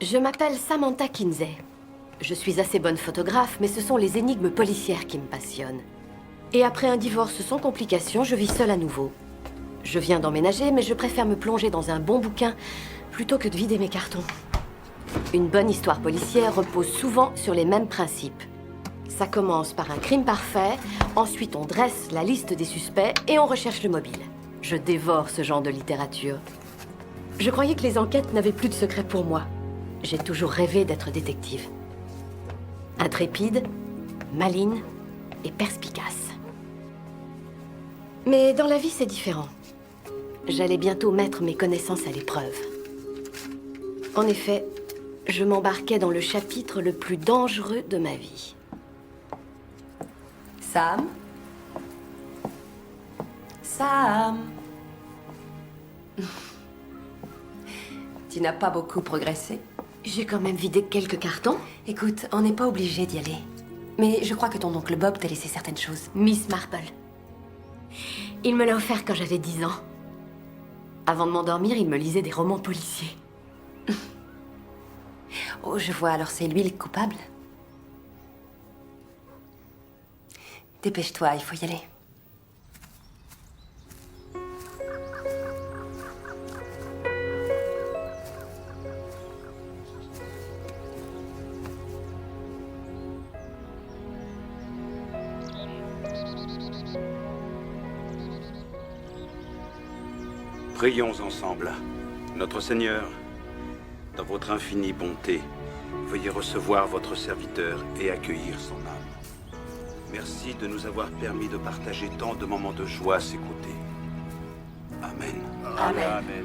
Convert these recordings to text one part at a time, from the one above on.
Je m'appelle Samantha Kinsey. Je suis assez bonne photographe, mais ce sont les énigmes policières qui me passionnent. Et après un divorce sans complications, je vis seule à nouveau. Je viens d'emménager, mais je préfère me plonger dans un bon bouquin plutôt que de vider mes cartons. Une bonne histoire policière repose souvent sur les mêmes principes. Ça commence par un crime parfait, ensuite on dresse la liste des suspects et on recherche le mobile. Je dévore ce genre de littérature. Je croyais que les enquêtes n'avaient plus de secret pour moi. J'ai toujours rêvé d'être détective. Intrépide, maligne et perspicace. Mais dans la vie, c'est différent. J'allais bientôt mettre mes connaissances à l'épreuve. En effet, je m'embarquais dans le chapitre le plus dangereux de ma vie. Sam? Sam? Tu n'as pas beaucoup progressé. J'ai quand même vidé quelques cartons. Écoute, on n'est pas obligé d'y aller. Mais je crois que ton oncle Bob t'a laissé certaines choses. Miss Marple. Il me l'a offert quand j'avais 10 ans. Avant de m'endormir, il me lisait des romans policiers. Oh, je vois, alors c'est lui le coupable. Dépêche-toi, il faut y aller. Prions ensemble. Notre Seigneur, dans votre infinie bonté, veuillez recevoir votre serviteur et accueillir son âme. Merci de nous avoir permis de partager tant de moments de joie à ses côtés. Amen. Amen. Amen.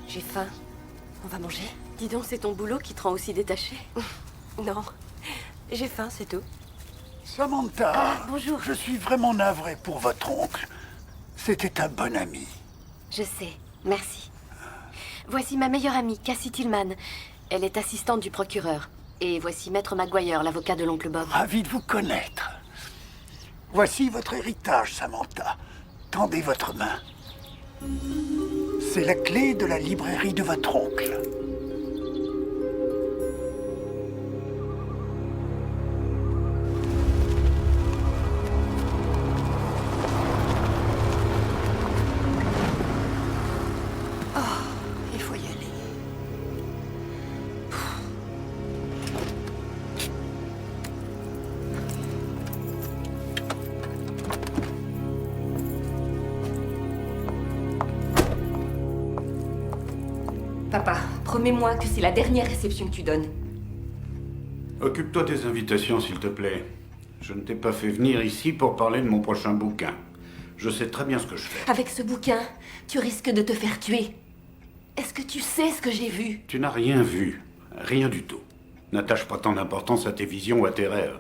J'ai faim. On va manger? Dis donc, c'est ton boulot qui te rend aussi détaché? Non. J'ai faim, c'est tout. Samantha, bonjour. Je suis vraiment navré pour votre oncle. C'était un bon ami. Je sais, merci. Voici ma meilleure amie, Cassie Tillman. Elle est assistante du procureur. Et voici Maître Maguire, l'avocat de l'oncle Bob. Ravi de vous connaître. Voici votre héritage, Samantha. Tendez votre main. C'est la clé de la librairie de votre oncle. Il faut y aller. Papa, promets-moi que c'est la dernière réception que tu donnes. Occupe-toi des invitations, s'il te plaît. Je ne t'ai pas fait venir ici pour parler de mon prochain bouquin. Je sais très bien ce que je fais. Avec ce bouquin, tu risques de te faire tuer. Est-ce que tu sais ce que j'ai vu? Tu n'as rien vu. Rien du tout. N'attache pas tant d'importance à tes visions ou à tes rêves.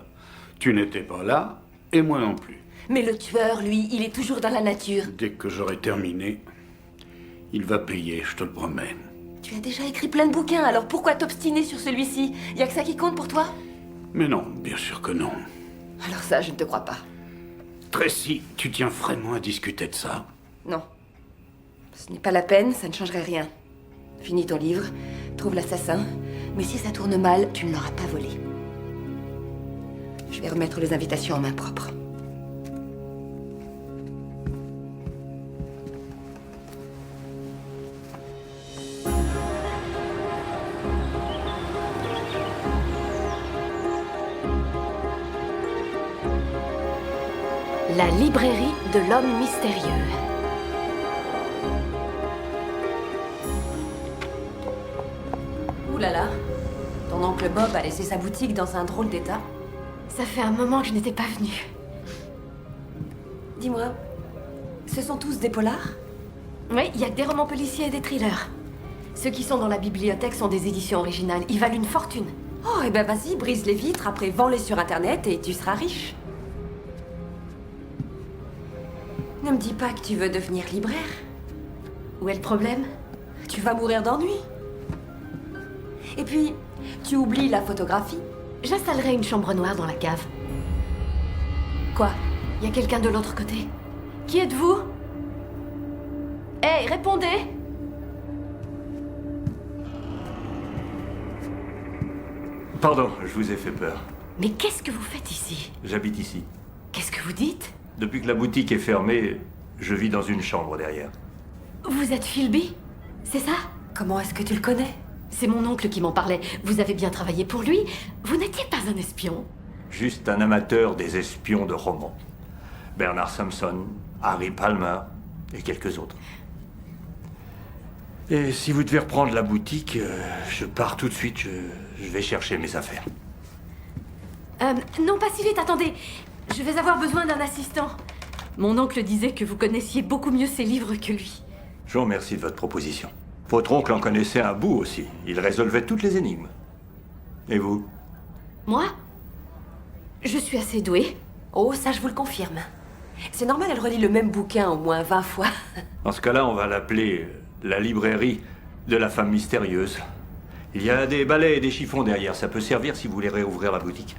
Tu n'étais pas là, et moi non plus. Mais le tueur, lui, il est toujours dans la nature. Dès que j'aurai terminé, il va payer, je te le promets. Tu as déjà écrit plein de bouquins, alors pourquoi t'obstiner sur celui-ci? Y a que ça qui compte pour toi? Mais non, bien sûr que non. Alors ça, je ne te crois pas. Tracy, tu tiens vraiment à discuter de ça? Non. Ce n'est pas la peine, ça ne changerait rien. Finis ton livre, trouve l'assassin, mais si ça tourne mal, tu ne l'auras pas volé. Je vais remettre les invitations en main propre. La librairie de l'homme mystérieux. Ouh là là, ton oncle Bob a laissé sa boutique dans un drôle d'état. Ça fait un moment que je n'étais pas venue. Dis-moi, ce sont tous des polars? Oui, il y a que des romans policiers et des thrillers. Ceux qui sont dans la bibliothèque sont des éditions originales. Ils valent une fortune. Oh, eh ben vas-y, brise les vitres, après vends-les sur Internet et tu seras riche. Ne me dis pas que tu veux devenir libraire. Où est le problème? Tu vas mourir d'ennui. Et puis, tu oublies la photographie. J'installerai une chambre noire dans la cave. Quoi? Il y a quelqu'un de l'autre côté. Qui êtes-vous? Hey, répondez! Pardon, je vous ai fait peur. Mais qu'est-ce que vous faites ici? J'habite ici. Qu'est-ce que vous dites? Depuis que la boutique est fermée, je vis dans une chambre derrière. Vous êtes Philby? C'est ça? Comment est-ce que tu le connais? C'est mon oncle qui m'en parlait. Vous avez bien travaillé pour lui. Vous n'étiez pas un espion. Juste un amateur des espions de romans. Bernard Sampson, Harry Palmer et quelques autres. Et si vous devez reprendre la boutique, je pars tout de suite, je vais chercher mes affaires. Non, pas si vite, attendez. Je vais avoir besoin d'un assistant. Mon oncle disait que vous connaissiez beaucoup mieux ses livres que lui. Je vous remercie de votre proposition. Votre oncle en connaissait un bout aussi. Il résolvait toutes les énigmes. Et vous? Moi? Je suis assez douée. Oh, ça je vous le confirme. C'est normal, elle relit le même bouquin au moins 20 fois. Dans ce cas-là, on va l'appeler la librairie de la femme mystérieuse. Il y a des balais et des chiffons derrière. Ça peut servir si vous voulez réouvrir la boutique.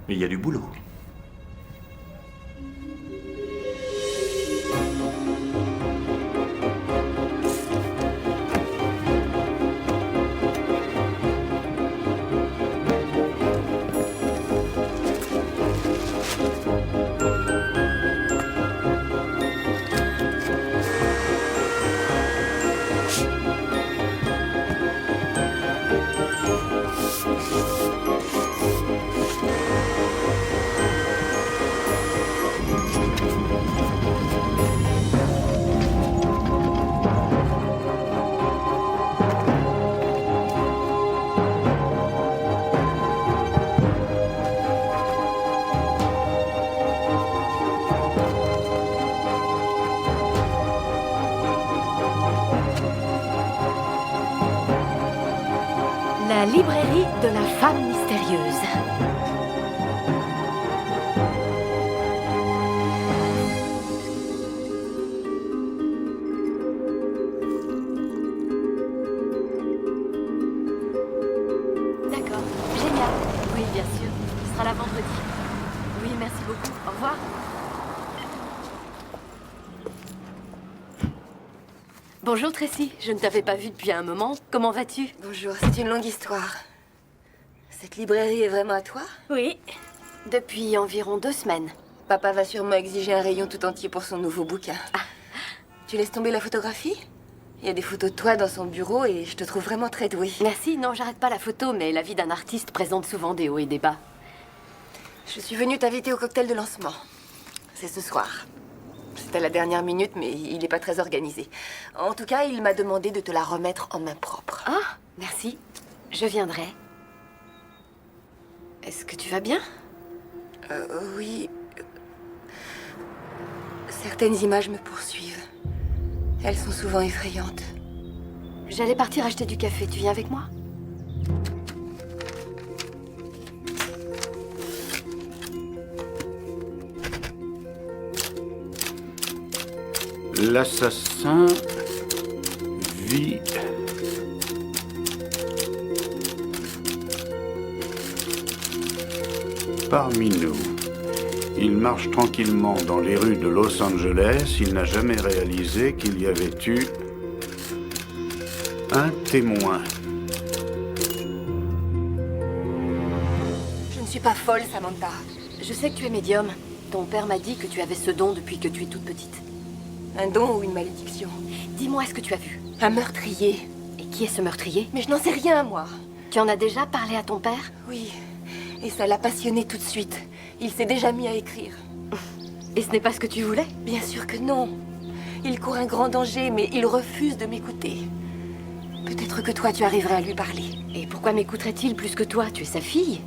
Mais il y a du boulot. La librairie de la femme mystérieuse. D'accord, génial. Oui, bien sûr. Ce sera là vendredi. Oui, merci beaucoup. Au revoir. Bonjour Tracy, je ne t'avais pas vue depuis un moment. Comment vas-tu? Bonjour, c'est une longue histoire. Cette librairie est vraiment à toi? Oui. Depuis environ 2 semaines. Papa va sûrement exiger un rayon tout entier pour son nouveau bouquin. Tu laisses tomber la photographie? Il y a des photos de toi dans son bureau et je te trouve vraiment très douée. Merci, non, j'arrête pas la photo, mais la vie d'un artiste présente souvent des hauts et des bas. Je suis venue t'inviter au cocktail de lancement. C'est ce soir. C'est à la dernière minute, mais il n'est pas très organisé. En tout cas, il m'a demandé de te la remettre en main propre. Ah, merci. Je viendrai. Est-ce que tu vas bien? Oui. Certaines images me poursuivent. Elles sont souvent effrayantes. J'allais partir acheter du café. Tu viens avec moi? L'assassin vit parmi nous. Il marche tranquillement dans les rues de Los Angeles. Il n'a jamais réalisé qu'il y avait eu un témoin. Je ne suis pas folle, Samantha. Je sais que tu es médium. Ton père m'a dit que tu avais ce don depuis que tu es toute petite. Un don ou une malédiction? Dis-moi ce que tu as vu. Un meurtrier. Et qui est ce meurtrier? Mais je n'en sais rien, moi. Tu en as déjà parlé à ton père? Oui. Et ça l'a passionné tout de suite. Il s'est déjà mis à écrire. Et ce n'est pas ce que tu voulais? Bien sûr que non. Il court un grand danger, mais il refuse de m'écouter. Peut-être que toi, tu arriverais à lui parler. Et pourquoi m'écouterait-il plus que toi? Tu es sa fille?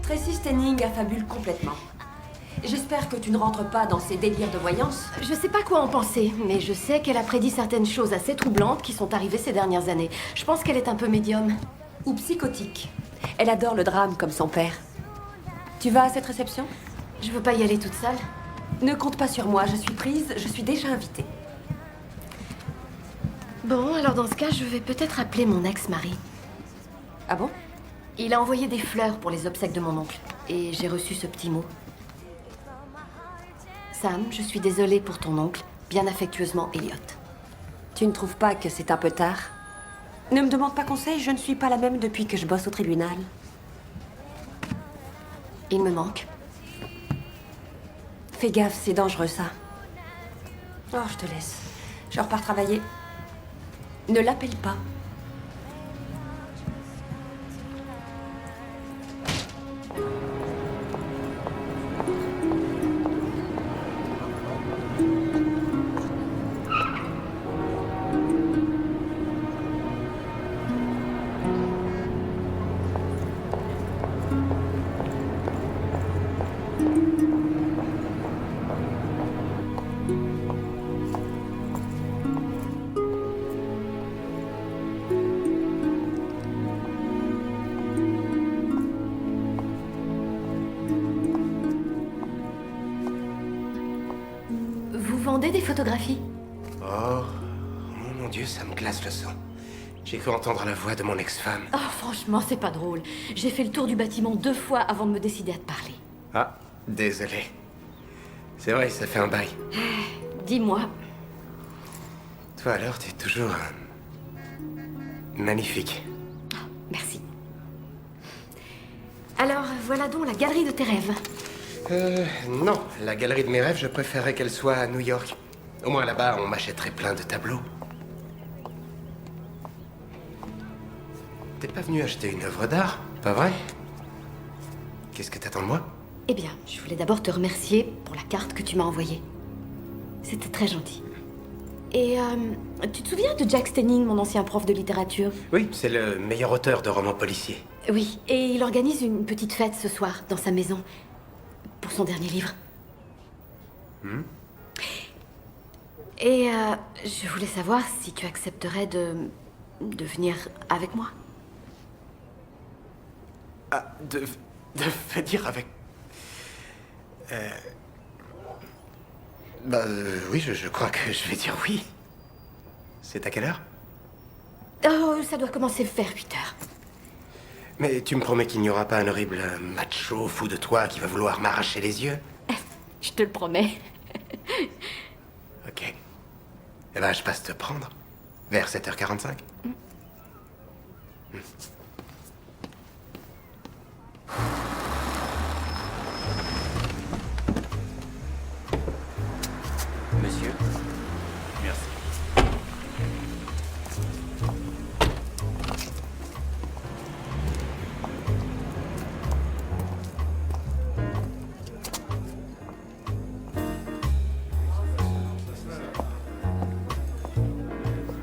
Tracy Stenning affabule complètement. J'espère que tu ne rentres pas dans ces délires de voyance. Je sais pas quoi en penser, mais je sais qu'elle a prédit certaines choses assez troublantes qui sont arrivées ces dernières années. Je pense qu'elle est un peu médium. Ou psychotique. Elle adore le drame comme son père. Tu vas à cette réception? Je veux pas y aller toute seule. Ne compte pas sur moi, je suis prise, je suis déjà invitée. Bon, alors dans ce cas, je vais peut-être appeler mon ex-mari. Ah bon? Il a envoyé des fleurs pour les obsèques de mon oncle. Et j'ai reçu ce petit mot. Sam, je suis désolée pour ton oncle. Bien affectueusement, Elliot. Tu ne trouves pas que c'est un peu tard? Ne me demande pas conseil, je ne suis pas la même depuis que je bosse au tribunal. Il me manque. Fais gaffe, c'est dangereux ça. Oh, je te laisse. Je repars travailler. Ne l'appelle pas. Vous vendez des photographies? Oh mon Dieu, ça me glace le sang. J'ai cru entendre la voix de mon ex-femme. Oh, franchement, c'est pas drôle. J'ai fait le tour du bâtiment 2 fois avant de me décider à te parler. Ah, désolé. C'est vrai, ça fait un bail. Dis-moi, Toi alors, t'es toujours... magnifique. merci. Alors, voilà donc la galerie de tes rêves. Non, la galerie de mes rêves, je préférerais qu'elle soit à New York. Au moins là-bas, on m'achèterait plein de tableaux. T'es pas venu acheter une œuvre d'art, pas vrai? Qu'est-ce que t'attends de moi? Eh bien, je voulais d'abord te remercier pour la carte que tu m'as envoyée. C'était très gentil. Et tu te souviens de Jack Stenning, mon ancien prof de littérature? Oui, c'est le meilleur auteur de romans policiers. Oui, et il organise une petite fête ce soir, dans sa maison, pour son dernier livre. Et je voulais savoir si tu accepterais de venir avec moi. Ah, de venir avec... oui, je crois que je vais dire oui. C'est à quelle heure? Oh, ça doit commencer vers 8 heures. Mais tu me promets qu'il n'y aura pas un horrible macho fou de toi qui va vouloir m'arracher les yeux? Je te le promets. Ok. Eh ben, je passe te prendre. Vers 7h45. Monsieur? Merci.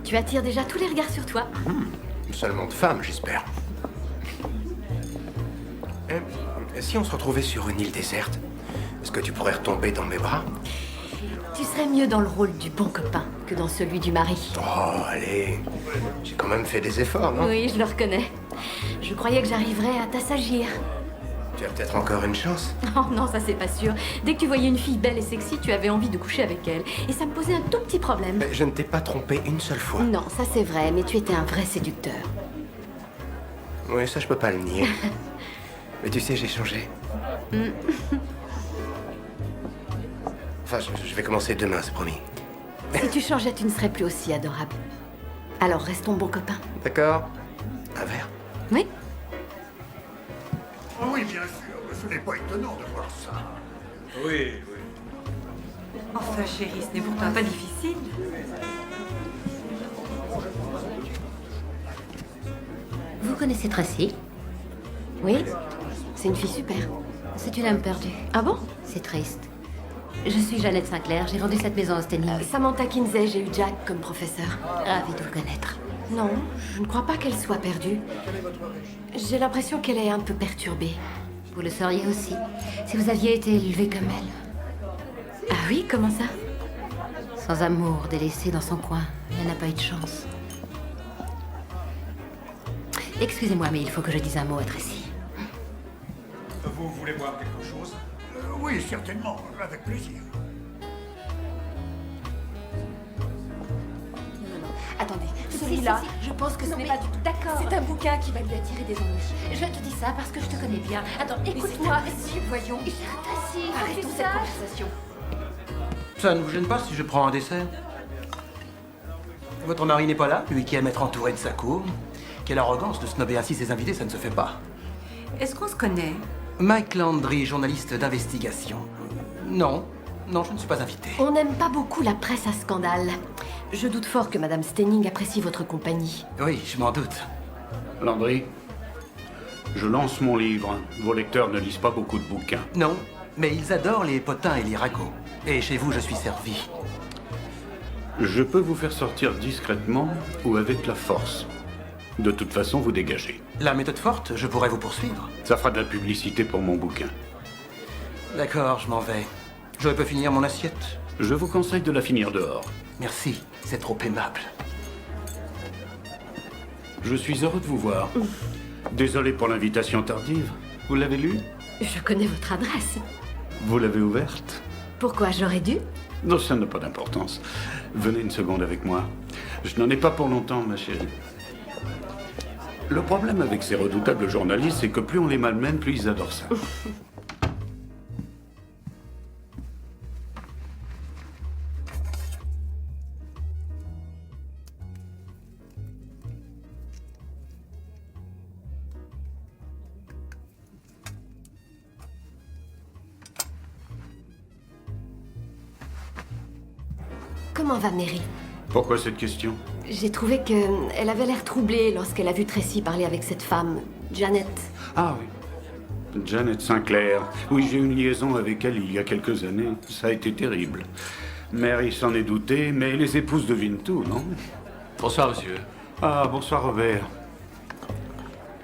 Tu attires déjà tous les regards sur toi. Seulement de femmes, j'espère. Si on se retrouvait sur une île déserte, est-ce que tu pourrais retomber dans mes bras? Tu serais mieux dans le rôle du bon copain que dans celui du mari. Oh, allez. J'ai quand même fait des efforts, non? Oui, je le reconnais. Je croyais que j'arriverais à t'assagir. Tu as peut-être encore une chance. Oh non, ça c'est pas sûr. Dès que tu voyais une fille belle et sexy, tu avais envie de coucher avec elle. Et ça me posait un tout petit problème. Mais je ne t'ai pas trompé une seule fois. Non, ça c'est vrai, mais tu étais un vrai séducteur. Oui, ça je peux pas le nier. Mais tu sais, j'ai changé. Enfin, je vais commencer demain, c'est promis. Si tu changeais, tu ne serais plus aussi adorable. Alors restons bons copains. D'accord? Un verre? Oui? Oh oui, bien sûr, ce n'est pas étonnant de voir ça. Oui. Enfin, chérie, ce n'est pourtant pas difficile. Vous connaissez Tracy? Oui? C'est une fille super. C'est une âme perdue. Ah bon? C'est triste. Je suis Jeannette Sinclair, j'ai vendu cette maison à Stenning. Samantha Kinsey, j'ai eu Jack comme professeur. Ravie de vous connaître. Non, je ne crois pas qu'elle soit perdue. J'ai l'impression qu'elle est un peu perturbée. Vous le seriez aussi, si vous aviez été élevé comme elle. Ah oui, comment ça? Sans amour, délaissée dans son coin. Elle n'a pas eu de chance. Excusez-moi, mais il faut que je dise un mot à Tracy. Vous voulez boire quelque chose? Oui, certainement, avec plaisir. Attendez, celui-là, je pense que ce n'est pas du tout d'accord. C'est un bouquin qui va lui attirer des ennuis. Je te dis ça parce que je te connais bien. Attends, écoute-moi. Si, voyons. Tracy, Arrêtons cette conversation. Ça ne vous gêne pas si je prends un dessert? Votre mari n'est pas là, lui qui aime être entouré de sa cour. Quelle arrogance de snobber ainsi ses invités, ça ne se fait pas. Est-ce qu'on se connaît? Mike Landry, journaliste d'investigation. Non, non, je ne suis pas invité. On n'aime pas beaucoup la presse à scandale. Je doute fort que Madame Stenning apprécie votre compagnie. Oui, je m'en doute. Landry, je lance mon livre. Vos lecteurs ne lisent pas beaucoup de bouquins. Non, mais ils adorent les potins et les ragots. Et chez vous, je suis servi. Je peux vous faire sortir discrètement ou avec la force. De toute façon, vous dégagez. La méthode forte, je pourrais vous poursuivre. Ça fera de la publicité pour mon bouquin. D'accord, je m'en vais. Je peux finir mon assiette? Je vous conseille de la finir dehors. Merci, c'est trop aimable. Je suis heureux de vous voir. Désolé pour l'invitation tardive. Vous l'avez lue? Je connais votre adresse. Vous l'avez ouverte? Pourquoi j'aurais dû? Non, ça n'a pas d'importance. Venez une seconde avec moi. Je n'en ai pas pour longtemps, ma chérie. Le problème avec ces redoutables journalistes, c'est que plus on les malmène, plus ils adorent ça. Comment va Mary? Pourquoi cette question? J'ai trouvé qu'elle avait l'air troublée lorsqu'elle a vu Tracy parler avec cette femme, Janet. Ah oui. Janet Sinclair. Oui, j'ai eu une liaison avec elle il y a quelques années. Ça a été terrible. Mary s'en est doutée, mais les épouses devinent tout, non? Bonsoir, monsieur. Ah, bonsoir, Robert.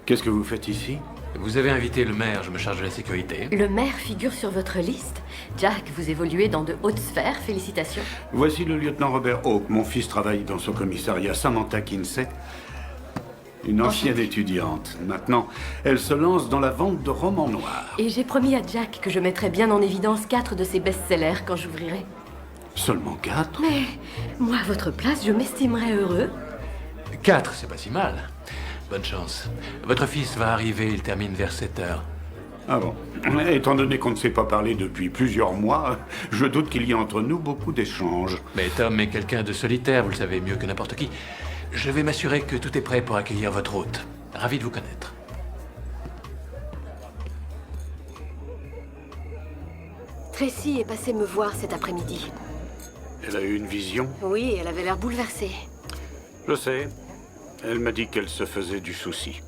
Qu'est-ce que vous faites ici? Vous avez invité le maire, je me charge de la sécurité. Le maire figure sur votre liste. Jack, vous évoluez dans de hautes sphères, félicitations. Voici le lieutenant Robert Hawke. Mon fils travaille dans son commissariat. Samantha Kinsey, une ancienne étudiante. Maintenant, elle se lance dans la vente de romans noirs. Et j'ai promis à Jack que je mettrais bien en évidence 4 de ses best-sellers quand j'ouvrirai. Seulement 4? Mais moi, à votre place, je m'estimerais heureux. 4, c'est pas si mal. Bonne chance. Votre fils va arriver, il termine vers 7 heures. Ah bon. Étant donné qu'on ne s'est pas parlé depuis plusieurs mois, je doute qu'il y ait entre nous beaucoup d'échanges. Mais Tom est quelqu'un de solitaire, vous le savez mieux que n'importe qui. Je vais m'assurer que tout est prêt pour accueillir votre hôte. Ravi de vous connaître. Tracy est passée me voir cet après-midi. Elle a eu une vision? Oui, elle avait l'air bouleversée. Je sais. Elle m'a dit qu'elle se faisait du souci.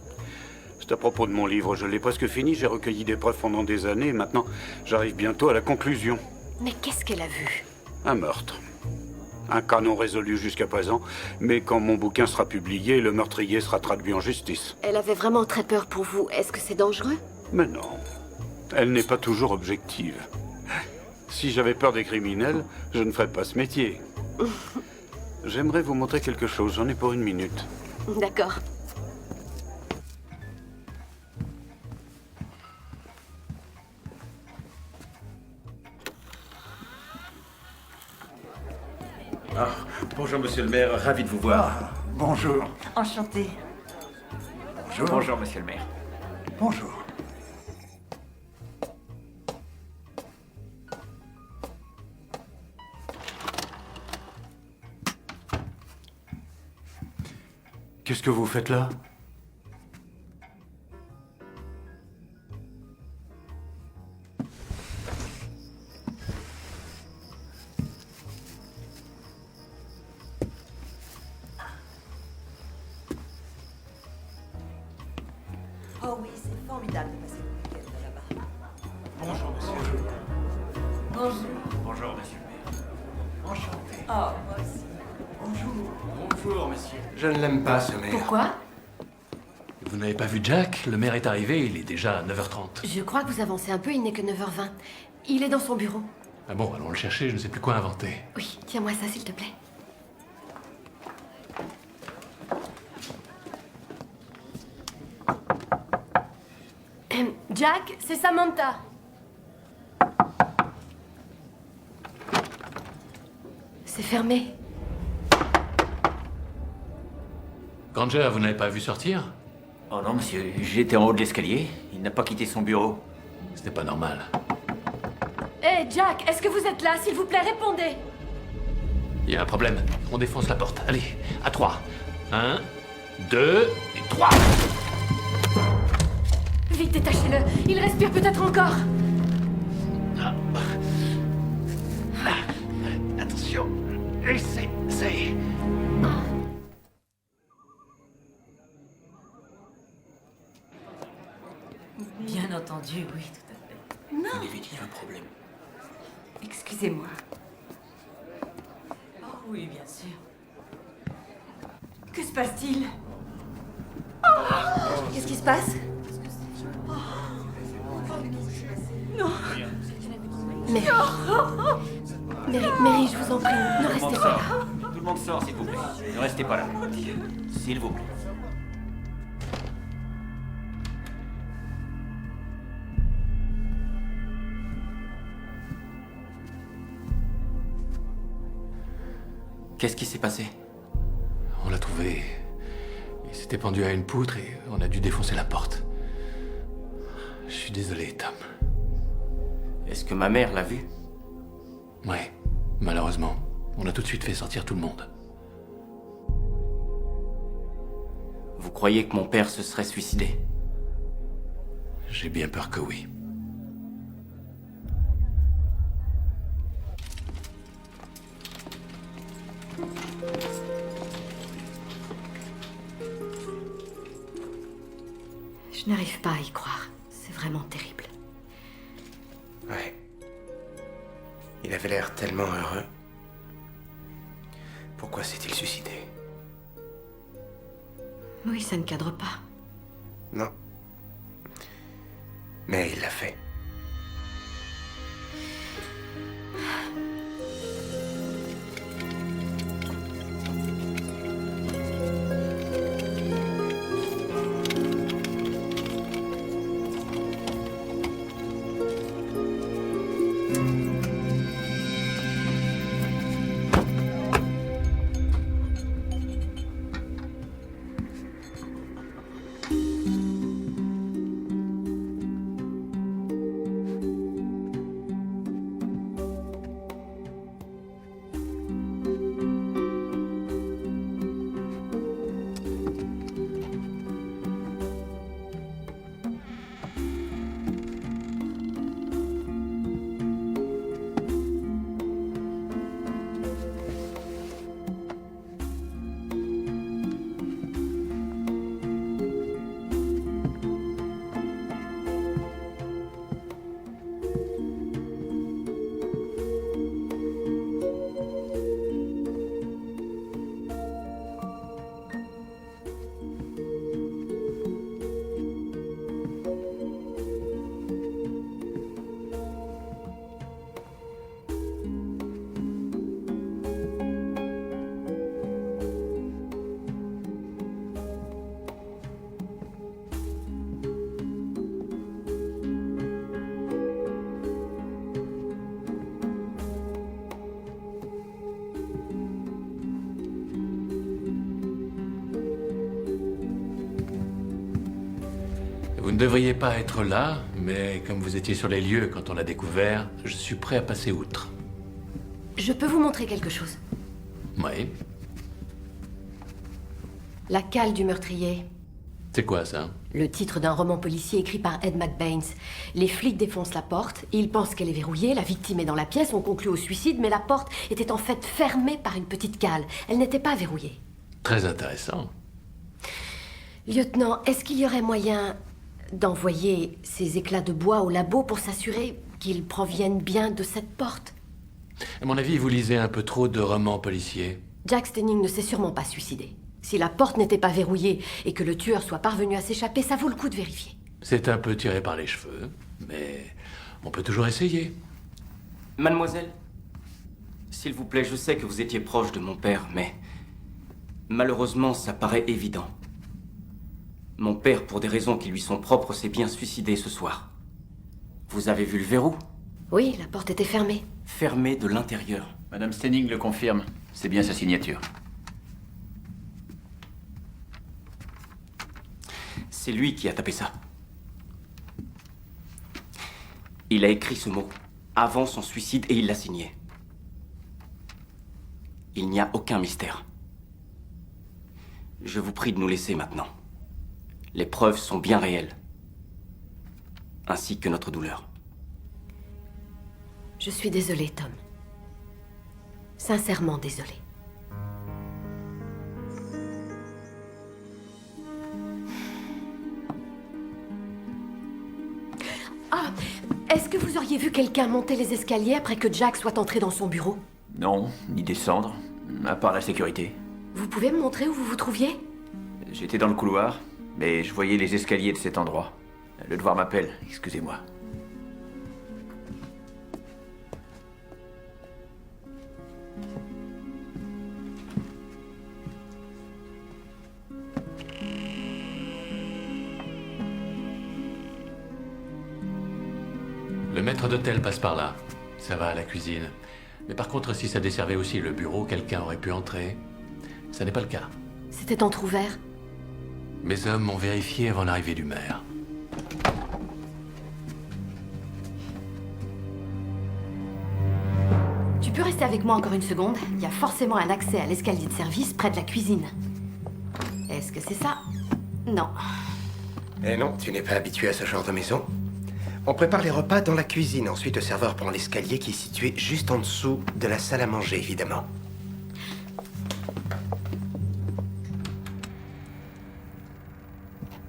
C'est à propos de mon livre, je l'ai presque fini, j'ai recueilli des preuves pendant des années, et maintenant j'arrive bientôt à la conclusion. Mais qu'est-ce qu'elle a vu? Un meurtre. Un cas non résolu jusqu'à présent, mais quand mon bouquin sera publié, le meurtrier sera traduit en justice. Elle avait vraiment très peur pour vous. Est-ce que c'est dangereux? Mais non. Elle n'est pas toujours objective. Si j'avais peur des criminels, je ne ferais pas ce métier. J'aimerais vous montrer quelque chose, j'en ai pour 1 minute. D'accord. Ah, bonjour, monsieur le maire, ravi de vous voir. Ah, bonjour. Enchantée. Bonjour. Bonjour, monsieur le maire. Bonjour. Qu'est-ce que vous faites là? Oh oui, c'est formidable de passer le week-end là-bas. Bonjour, monsieur. Bonjour. Bonjour, monsieur le maire. Enchanté. Oh, moi aussi. Bonjour. Bonjour, monsieur. Je ne l'aime pas, ce maire. Pourquoi? Vous n'avez pas vu Jack? Le maire est arrivé, il est déjà 9h30. Je crois que vous avancez un peu, il n'est que 9h20. Il est dans son bureau. Ah bon, allons le chercher, je ne sais plus quoi inventer. Oui, tiens-moi ça, s'il te plaît. Jack, c'est Samantha. C'est fermé. Granger, vous n'avez pas vu sortir? Oh non, monsieur, j'étais en haut de l'escalier. Il n'a pas quitté son bureau. C'était pas normal. Hé, Jack, est-ce que vous êtes là? S'il vous plaît, répondez. Il y a un problème. On défonce la porte. Allez, à 3. 1, 2 et 3. Vite, détachez-le. Il respire peut-être encore. Attention. C'est... Bien entendu, oui, tout à fait. Non. Il avait dit un problème. Excusez-moi. Oh oui, bien sûr. Que se passe-t-il? Qu'est-ce qui se passe? Non. Mary, je vous en prie, ne restez pas là. Tout le monde sort, s'il vous plaît. Ne restez pas là. S'il vous plaît. Qu'est-ce qui s'est passé? On l'a trouvé. Il s'était pendu à une poutre et on a dû défoncer la porte. Je suis désolé, Tom. Est-ce que ma mère l'a vu? Ouais, malheureusement. On a tout de suite fait sortir tout le monde. Vous croyez que mon père se serait suicidé? J'ai bien peur que oui. Je n'arrive pas à y croire. C'est vraiment terrible. Ouais. Il avait l'air tellement heureux. Pourquoi s'est-il suicidé? Oui, ça ne cadre pas. Non. Mais il l'a fait. Vous ne devriez pas être là, mais comme vous étiez sur les lieux quand on l'a découvert, je suis prêt à passer outre. Je peux vous montrer quelque chose. Oui. La cale du meurtrier. C'est quoi ça? Le titre d'un roman policier écrit par Ed McBain. Les flics défoncent la porte, ils pensent qu'elle est verrouillée, la victime est dans la pièce, on conclut au suicide, mais la porte était en fait fermée par une petite cale. Elle n'était pas verrouillée. Très intéressant. Lieutenant, est-ce qu'il y aurait moyen d'envoyer ces éclats de bois au labo pour s'assurer qu'ils proviennent bien de cette porte? À mon avis, vous lisez un peu trop de romans policiers. Jack Stenning ne s'est sûrement pas suicidé. Si la porte n'était pas verrouillée et que le tueur soit parvenu à s'échapper, ça vaut le coup de vérifier. C'est un peu tiré par les cheveux, mais on peut toujours essayer. Mademoiselle, s'il vous plaît, je sais que vous étiez proche de mon père, mais malheureusement, ça paraît évident. Mon père, pour des raisons qui lui sont propres, s'est bien suicidé ce soir. Vous avez vu le verrou? Oui, la porte était fermée. Fermée de l'intérieur. Madame Stenning le confirme. C'est bien sa signature. C'est lui qui a tapé ça. Il a écrit ce mot avant son suicide et il l'a signé. Il n'y a aucun mystère. Je vous prie de nous laisser maintenant. Les preuves sont bien réelles. Ainsi que notre douleur. Je suis désolée, Tom. Sincèrement désolée. Ah, est-ce que vous auriez vu quelqu'un monter les escaliers après que Jack soit entré dans son bureau? Non, ni descendre, à part la sécurité. Vous pouvez me montrer où vous vous trouviez? J'étais dans le couloir, mais je voyais les escaliers de cet endroit. Le devoir m'appelle, excusez-moi. Le maître d'hôtel passe par là. Ça va à la cuisine. Mais par contre, si ça desservait aussi le bureau, quelqu'un aurait pu entrer. Ça n'est pas le cas. C'était entrouvert. Mes hommes ont vérifié avant l'arrivée du maire. Tu peux rester avec moi encore une seconde? Il y a forcément un accès à l'escalier de service près de la cuisine. Est-ce que c'est ça? Non. Eh non, tu n'es pas habitué à ce genre de maison. On prépare les repas dans la cuisine. Ensuite, le serveur prend l'escalier qui est situé juste en dessous de la salle à manger, évidemment.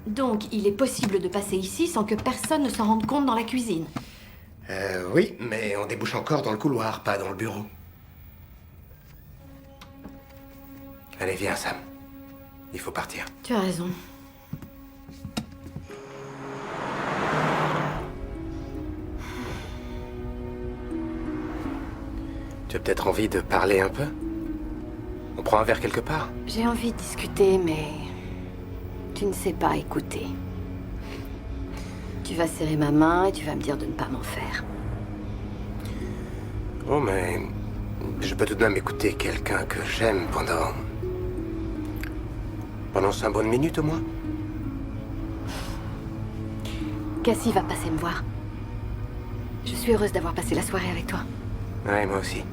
Donc, il est possible de passer ici sans que personne ne s'en rende compte dans la cuisine. Oui, mais on débouche encore dans le couloir, pas dans le bureau. Allez, viens, Sam. Il faut partir. Tu as raison. Tu as peut-être envie de parler un peu? On prend un verre quelque part? J'ai envie de discuter, mais tu ne sais pas écouter. Tu vas serrer ma main et tu vas me dire de ne pas m'en faire. Oh, mais je peux tout de même écouter quelqu'un que j'aime pendant 5 bonnes minutes au moins. Cassie va passer me voir. Je suis heureuse d'avoir passé la soirée avec toi. Ouais, moi aussi.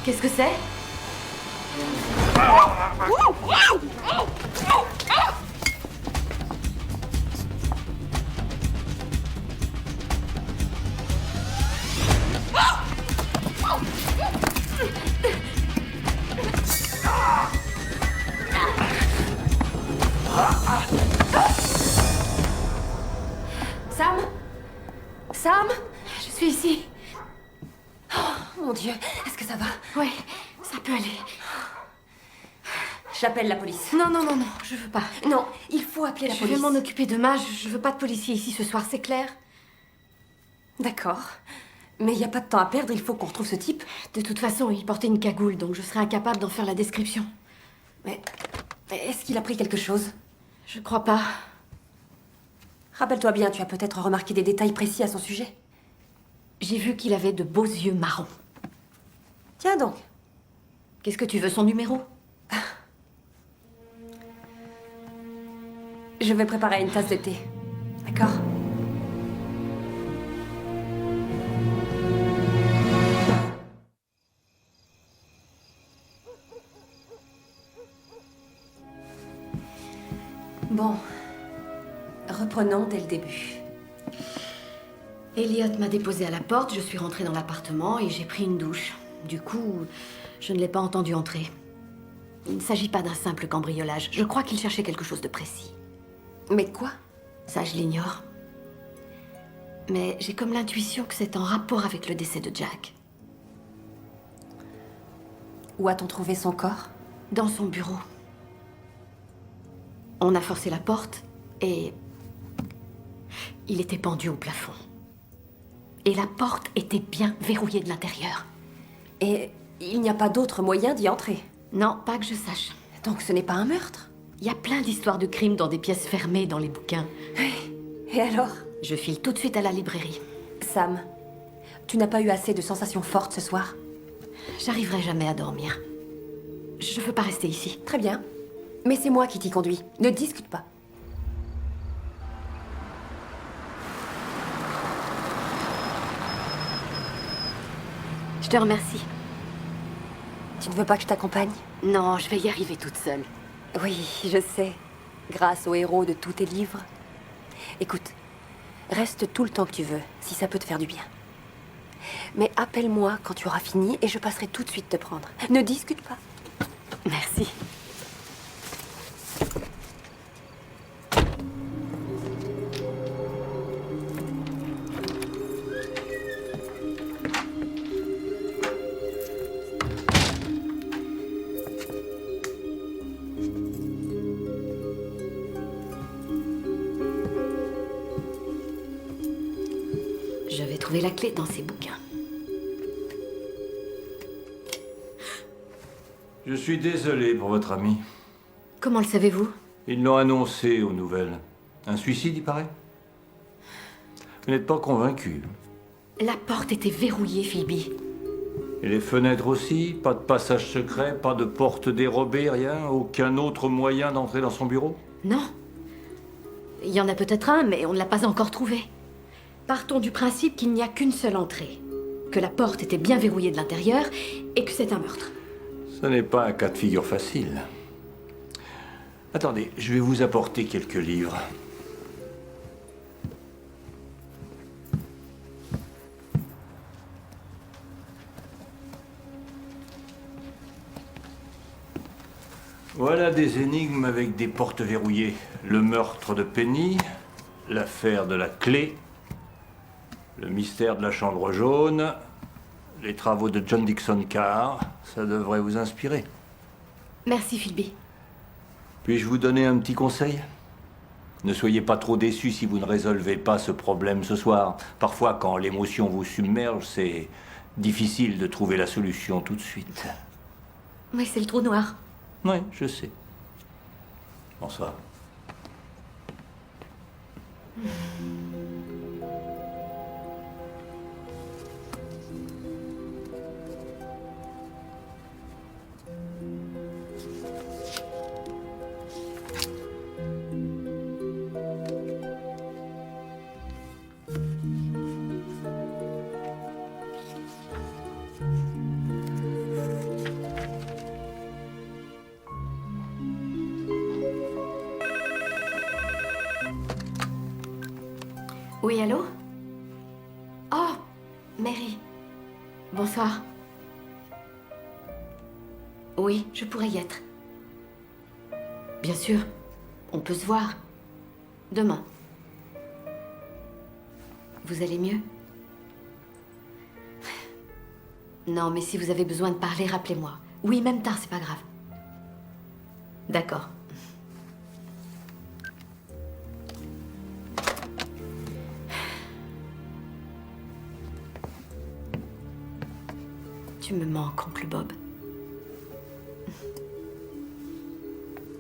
Qu'est-ce que c'est? Sam? Sam? Je suis ici. Oh, mon Dieu, est-ce que ça va? Oui, ça peut aller. J'appelle la police. Non, non, non, non, je veux pas. Non, il faut appeler la Je police. vais m'en occuper demain. Je veux pas de policier ici ce soir, c'est clair? D'accord. Mais il n'y a pas de temps à perdre, il faut qu'on retrouve ce type. De toute façon, il portait une cagoule, donc je serai incapable d'en faire la description. Mais est-ce qu'il a pris quelque chose? Je crois pas. Rappelle-toi bien, tu as peut-être remarqué des détails précis à son sujet. J'ai vu qu'il avait de beaux yeux marrons. Tiens donc. Qu'est-ce que tu veux, son numéro? Je vais préparer une tasse de thé. D'accord? Bon. Reprenons dès le début. Elliot m'a déposé à la porte, je suis rentrée dans l'appartement et j'ai pris une douche. Du coup, je ne l'ai pas entendu entrer. Il ne s'agit pas d'un simple cambriolage. Je crois qu'il cherchait quelque chose de précis. Mais quoi? Ça, je l'ignore. Mais j'ai comme l'intuition que c'est en rapport avec le décès de Jack. Où a-t-on trouvé son corps? Dans son bureau. On a forcé la porte et... il était pendu au plafond. Et la porte était bien verrouillée de l'intérieur. Et il n'y a pas d'autre moyen d'y entrer? Non, pas que je sache. Donc ce n'est pas un meurtre? Il y a plein d'histoires de crimes dans des pièces fermées dans les bouquins. Et alors? Je file tout de suite à la librairie. Sam, tu n'as pas eu assez de sensations fortes ce soir? J'arriverai jamais à dormir. Je veux pas rester ici. Très bien. Mais c'est moi qui t'y conduis. Ne discute pas. Je te remercie. Tu ne veux pas que je t'accompagne? Non, je vais y arriver toute seule. Oui, je sais. Grâce aux héros de tous tes livres. Écoute, reste tout le temps que tu veux, si ça peut te faire du bien. Mais appelle-moi quand tu auras fini et je passerai tout de suite te prendre. Ne discute pas. Merci. Je vais trouver la clé dans ces bouquins. Je suis désolé pour votre ami. Comment le savez-vous? Ils l'ont annoncé aux nouvelles. Un suicide, il paraît? Vous n'êtes pas convaincu? La porte était verrouillée, Phoebe. Et les fenêtres aussi? Pas de passage secret, pas de porte dérobée, rien? Aucun autre moyen d'entrer dans son bureau? Non. Il y en a peut-être un, mais on ne l'a pas encore trouvé. Partons du principe qu'il n'y a qu'une seule entrée. Que la porte était bien verrouillée de l'intérieur et que c'est un meurtre. Ce n'est pas un cas de figure facile. Attendez, je vais vous apporter quelques livres. Voilà des énigmes avec des portes verrouillées. Le meurtre de Penny, l'affaire de la clé, le mystère de la chambre jaune, les travaux de John Dixon Carr. Ça devrait vous inspirer. Merci, Phoebe. Puis-je vous donner un petit conseil? Ne soyez pas trop déçus si vous ne résolvez pas ce problème ce soir. Parfois, quand l'émotion vous submerge, c'est difficile de trouver la solution tout de suite. Oui, c'est le trou noir. Oui, je sais. Bonsoir. Oui, allô? Oh, Mary. Bonsoir. Oui, je pourrais y être. Bien sûr, on peut se voir. Demain. Vous allez mieux? Non, mais si vous avez besoin de parler, rappelez-moi. Oui, même tard, c'est pas grave. D'accord. Tu me manques, oncle Bob.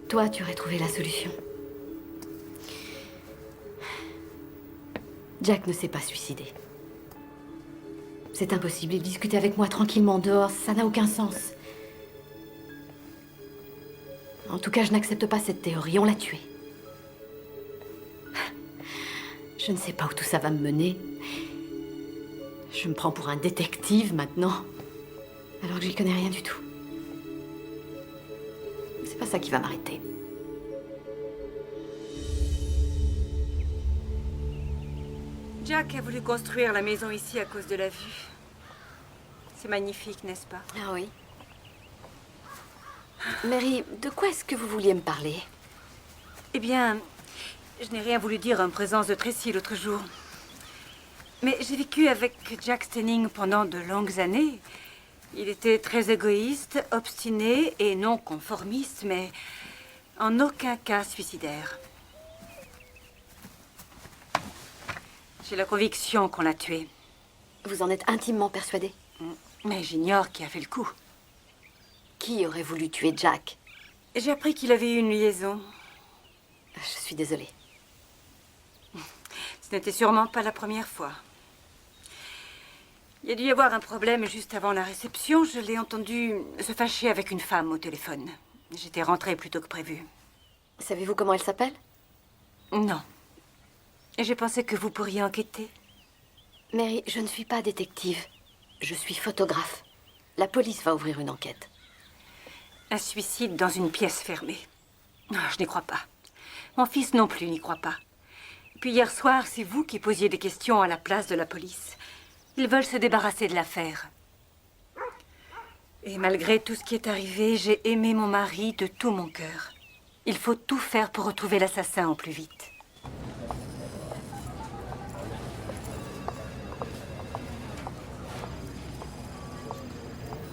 Toi, tu aurais trouvé la solution. Jack ne s'est pas suicidé. C'est impossible. Il discutait avec moi tranquillement dehors. Ça n'a aucun sens. En tout cas, je n'accepte pas cette théorie. On l'a tué. Je ne sais pas où tout ça va me mener. Je me prends pour un détective maintenant, alors que j'y connais rien du tout. C'est pas ça qui va m'arrêter. Jack a voulu construire la maison ici à cause de la vue. C'est magnifique, n'est-ce pas? Ah oui. Mary, de quoi est-ce que vous vouliez me parler? Eh bien, je n'ai rien voulu dire en présence de Tracy l'autre jour. Mais j'ai vécu avec Jack Stenning pendant de longues années. Il était très égoïste, obstiné et non conformiste, mais en aucun cas suicidaire. J'ai la conviction qu'on l'a tué. Vous en êtes intimement persuadé? Mais j'ignore qui a fait le coup. Qui aurait voulu tuer Jack? J'ai appris qu'il avait eu une liaison. Je suis désolée. Ce n'était sûrement pas la première fois. Il y a dû y avoir un problème juste avant la réception. Je l'ai entendu se fâcher avec une femme au téléphone. J'étais rentrée plus tôt que prévu. Savez-vous comment elle s'appelle? Non. Et j'ai pensé que vous pourriez enquêter. Mary, je ne suis pas détective. Je suis photographe. La police va ouvrir une enquête. Un suicide dans une pièce fermée. Non, je n'y crois pas. Mon fils non plus n'y croit pas. Puis hier soir, c'est vous qui posiez des questions à la place de la police. Ils veulent se débarrasser de l'affaire. Et malgré tout ce qui est arrivé, j'ai aimé mon mari de tout mon cœur. Il faut tout faire pour retrouver l'assassin au plus vite.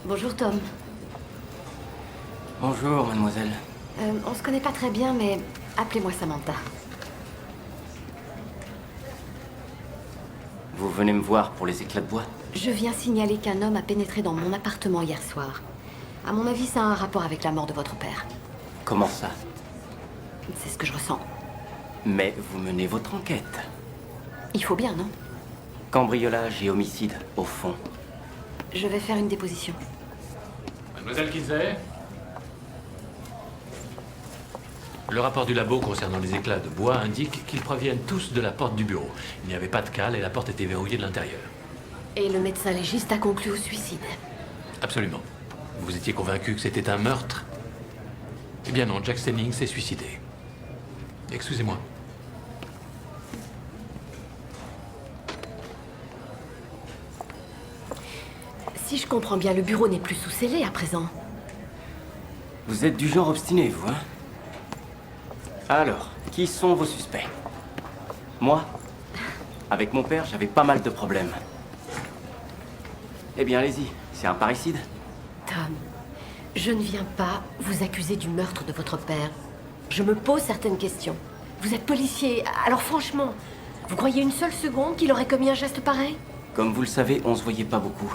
Bonjour, Tom. Bonjour, mademoiselle. On se connaît pas très bien, mais appelez-moi Samantha. Vous venez me voir pour les éclats de bois? Je viens signaler qu'un homme a pénétré dans mon appartement hier soir. À mon avis, ça a un rapport avec la mort de votre père. Comment ça? C'est ce que je ressens. Mais vous menez votre enquête. Il faut bien, non? Cambriolage et homicide, au fond. Je vais faire une déposition. Mademoiselle Kinsey? Le rapport du labo concernant les éclats de bois indique qu'ils proviennent tous de la porte du bureau. Il n'y avait pas de cale et la porte était verrouillée de l'intérieur. Et le médecin légiste a conclu au suicide. Absolument. Vous étiez convaincu que c'était un meurtre? Eh bien non, Jack Stenning s'est suicidé. Excusez-moi. Si je comprends bien, le bureau n'est plus sous scellé à présent. Vous êtes du genre obstiné, vous, hein? Alors, qui sont vos suspects? Moi? Avec mon père, j'avais pas mal de problèmes. Eh bien, allez-y. C'est un parricide? Tom, je ne viens pas vous accuser du meurtre de votre père. Je me pose certaines questions. Vous êtes policier, alors franchement, vous croyez une seule seconde qu'il aurait commis un geste pareil? Comme vous le savez, on se voyait pas beaucoup.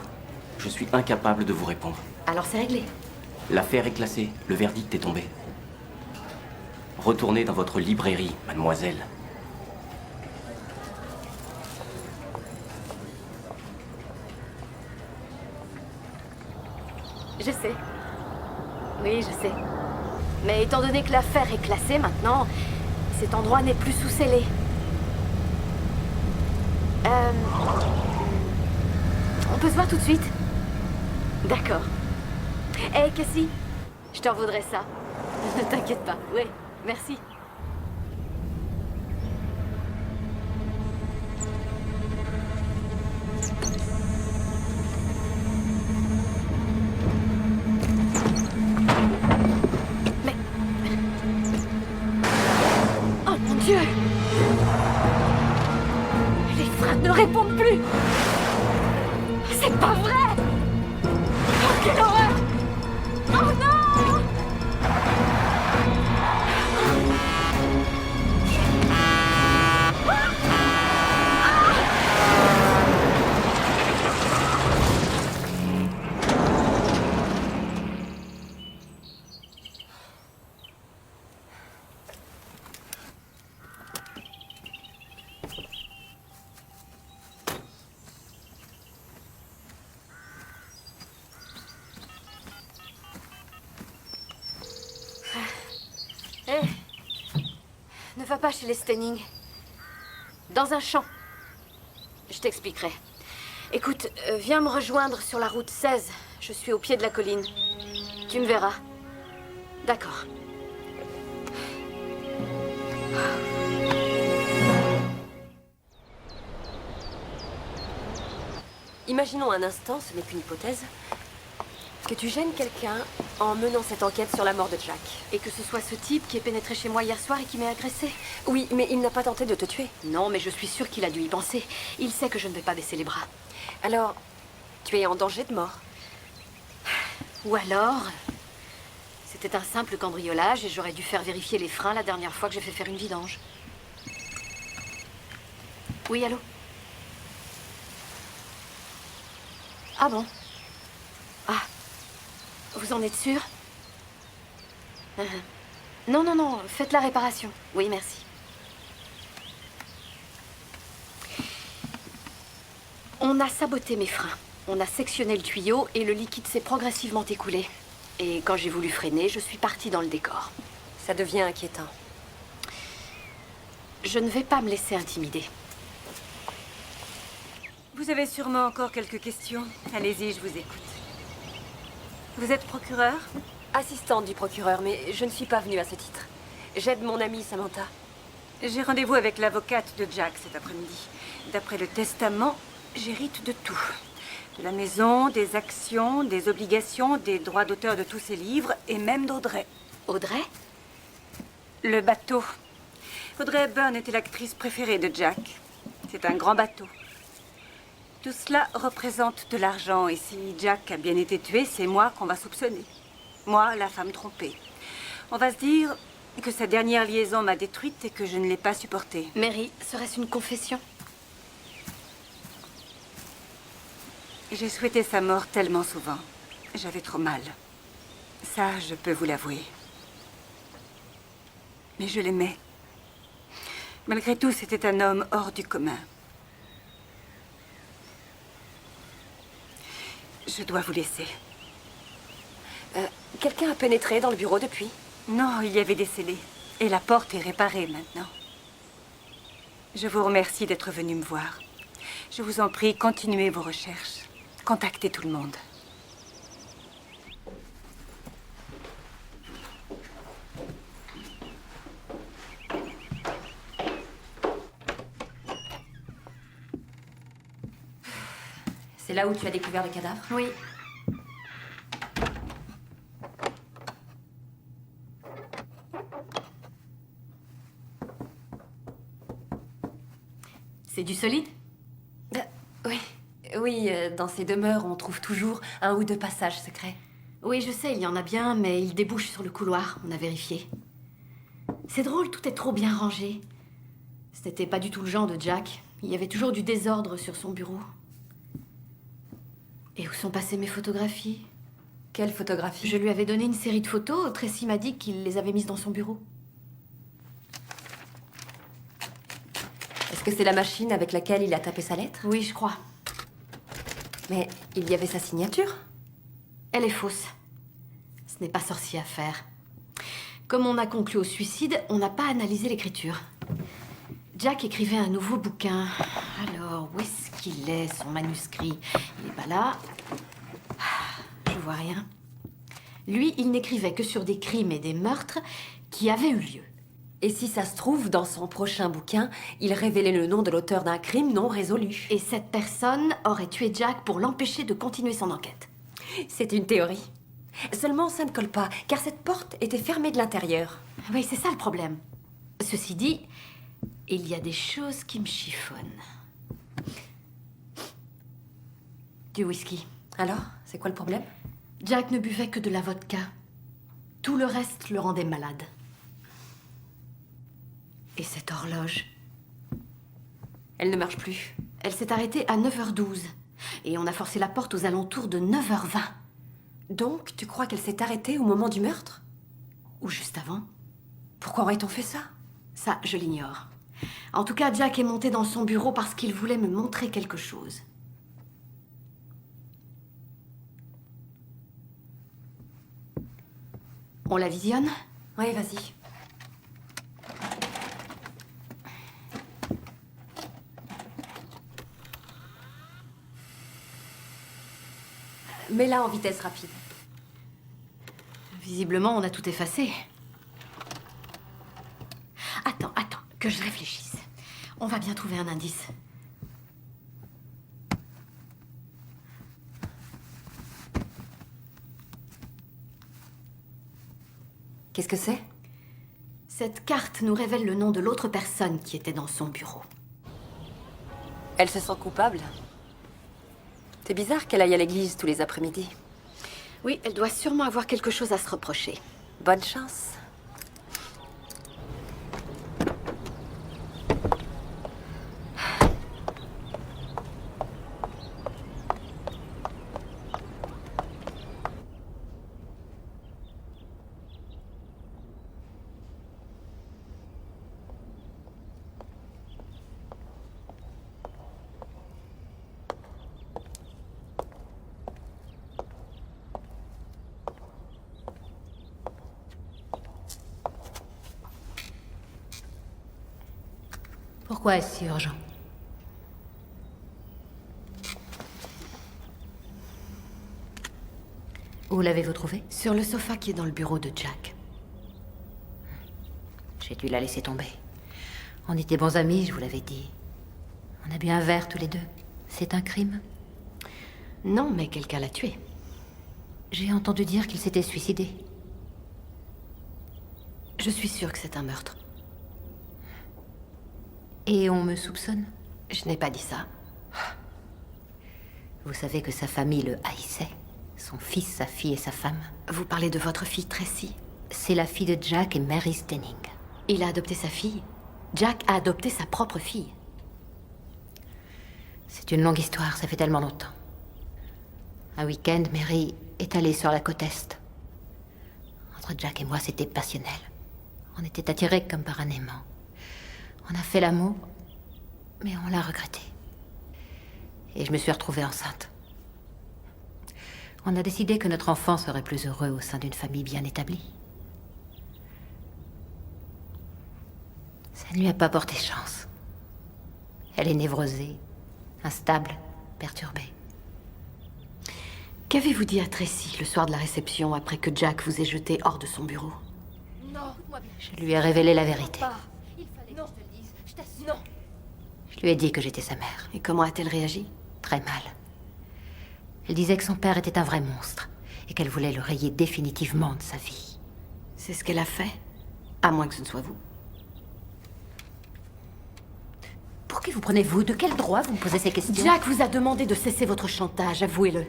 Je suis incapable de vous répondre. Alors c'est réglé. L'affaire est classée. Le verdict est tombé. Retournez dans votre librairie, mademoiselle. Je sais. Oui, je sais. Mais étant donné que l'affaire est classée maintenant, cet endroit n'est plus sous scellé. On peut se voir tout de suite? D'accord. Hé, Cassie, je t'en voudrais ça. Ne t'inquiète pas. Oui, merci. C'est pas vrai! Oh, quelle horreur! Oh non! Hé, ne va pas chez les Stenning. Dans un champ. Je t'expliquerai. Écoute, viens me rejoindre sur la route 16. Je suis au pied de la colline. Tu me verras. D'accord. Imaginons un instant, ce n'est qu'une hypothèse, que tu gênes quelqu'un en menant cette enquête sur la mort de Jack. Et que ce soit ce type qui est pénétré chez moi hier soir et qui m'ait agressé. Oui, mais il n'a pas tenté de te tuer. Non, mais je suis sûre qu'il a dû y penser. Il sait que je ne vais pas baisser les bras. Alors, tu es en danger de mort. Ou alors, c'était un simple cambriolage et j'aurais dû faire vérifier les freins la dernière fois que j'ai fait faire une vidange. Oui, allô? Ah bon? Ah. Vous en êtes sûr? Non, non, non, faites la réparation. Oui, merci. On a saboté mes freins. On a sectionné le tuyau et le liquide s'est progressivement écoulé. Et quand j'ai voulu freiner, je suis partie dans le décor. Ça devient inquiétant. Je ne vais pas me laisser intimider. Vous avez sûrement encore quelques questions. Allez-y, je vous écoute. Vous êtes procureur? Assistante du procureur, mais je ne suis pas venue à ce titre. J'aide mon amie Samantha. J'ai rendez-vous avec l'avocate de Jack cet après-midi. D'après le testament, j'hérite de tout. De la maison, des actions, des obligations, des droits d'auteur de tous ses livres, et même d'Audrey. Audrey? Le bateau. Audrey Hepburn était l'actrice préférée de Jack. C'est un grand bateau. Tout cela représente de l'argent, et si Jack a bien été tué, c'est moi qu'on va soupçonner. Moi, la femme trompée. On va se dire que sa dernière liaison m'a détruite et que je ne l'ai pas supportée. Mary, serait-ce une confession? J'ai souhaité sa mort tellement souvent. J'avais trop mal. Ça, je peux vous l'avouer. Mais je l'aimais. Malgré tout, c'était un homme hors du commun. Je dois vous laisser. Quelqu'un a pénétré dans le bureau depuis? Non, il y avait des scellés. Et la porte est réparée maintenant. Je vous remercie d'être venu me voir. Je vous en prie, continuez vos recherches. Contactez tout le monde. C'est là où tu as découvert le cadavre? Oui. C'est du solide? Oui. Oui, dans ces demeures, on trouve toujours un ou deux passages secrets. Oui, je sais, il y en a bien, mais ils débouchent sur le couloir, on a vérifié. C'est drôle, tout est trop bien rangé. Ce n'était pas du tout le genre de Jack. Il y avait toujours du désordre sur son bureau. Et où sont passées mes photographies? Quelles photographies? Je lui avais donné une série de photos. Tracy m'a dit qu'il les avait mises dans son bureau. Est-ce que c'est la machine avec laquelle il a tapé sa lettre? Oui, je crois. Mais il y avait sa signature? Elle est fausse. Ce n'est pas sorcier à faire. Comme on a conclu au suicide, on n'a pas analysé l'écriture. Jack écrivait un nouveau bouquin. Alors, où est-ce qu'il est, son manuscrit? Il est pas là. Je vois rien. Lui, il n'écrivait que sur des crimes et des meurtres qui avaient eu lieu. Et si ça se trouve, dans son prochain bouquin, il révélait le nom de l'auteur d'un crime non résolu. Et cette personne aurait tué Jack pour l'empêcher de continuer son enquête. C'est une théorie. Seulement, ça ne colle pas, car cette porte était fermée de l'intérieur. Oui, c'est ça le problème. Ceci dit, il y a des choses qui me chiffonnent. Du whisky. Alors, c'est quoi le problème? Jack ne buvait que de la vodka. Tout le reste le rendait malade. Et cette horloge? Elle ne marche plus. Elle s'est arrêtée à 9h12. Et on a forcé la porte aux alentours de 9h20. Donc, tu crois qu'elle s'est arrêtée au moment du meurtre? Ou juste avant? Pourquoi aurait-on fait ça? Ça, je l'ignore. En tout cas, Jack est monté dans son bureau parce qu'il voulait me montrer quelque chose. On la visionne? Oui, vas-y. Mets-la en vitesse rapide. Visiblement, on a tout effacé. Attends, que je réfléchisse. On va bien trouver un indice. Qu'est-ce que c'est? Cette carte nous révèle le nom de l'autre personne qui était dans son bureau. Elle se sent coupable. C'est bizarre qu'elle aille à l'église tous les après-midi. Oui, elle doit sûrement avoir quelque chose à se reprocher. Bonne chance. Pourquoi est-ce si urgent? Où l'avez-vous trouvé? Sur le sofa qui est dans le bureau de Jack. J'ai dû la laisser tomber. On était bons amis, je vous l'avais dit. On a bu un verre tous les deux. C'est un crime? Non, mais quelqu'un l'a tué. J'ai entendu dire qu'il s'était suicidé. Je suis sûre que c'est un meurtre. Et on me soupçonne? Je n'ai pas dit ça. Vous savez que sa famille le haïssait. Son fils, sa fille et sa femme. Vous parlez de votre fille Tracy? C'est la fille de Jack et Mary Stenning. Il a adopté sa fille. Jack a adopté sa propre fille. C'est une longue histoire, ça fait tellement longtemps. Un week-end, Mary est allée sur la côte Est. Entre Jack et moi, c'était passionnel. On était attirés comme par un aimant. On a fait l'amour, mais on l'a regretté. Et je me suis retrouvée enceinte. On a décidé que notre enfant serait plus heureux au sein d'une famille bien établie. Ça ne lui a pas porté chance. Elle est névrosée, instable, perturbée. Qu'avez-vous dit à Tracy le soir de la réception après que Jack vous ait jeté hors de son bureau? Non, je lui ai révélé la vérité. Il fallait que je te le dise, je t'assure. Je lui ai dit que j'étais sa mère. Et comment a-t-elle réagi? Très mal. Elle disait que son père était un vrai monstre et qu'elle voulait le rayer définitivement de sa vie. C'est ce qu'elle a fait? À moins que ce ne soit vous. Pour qui vous prenez-vous? De quel droit vous me posez ces questions? Jack vous a demandé de cesser votre chantage, avouez-le.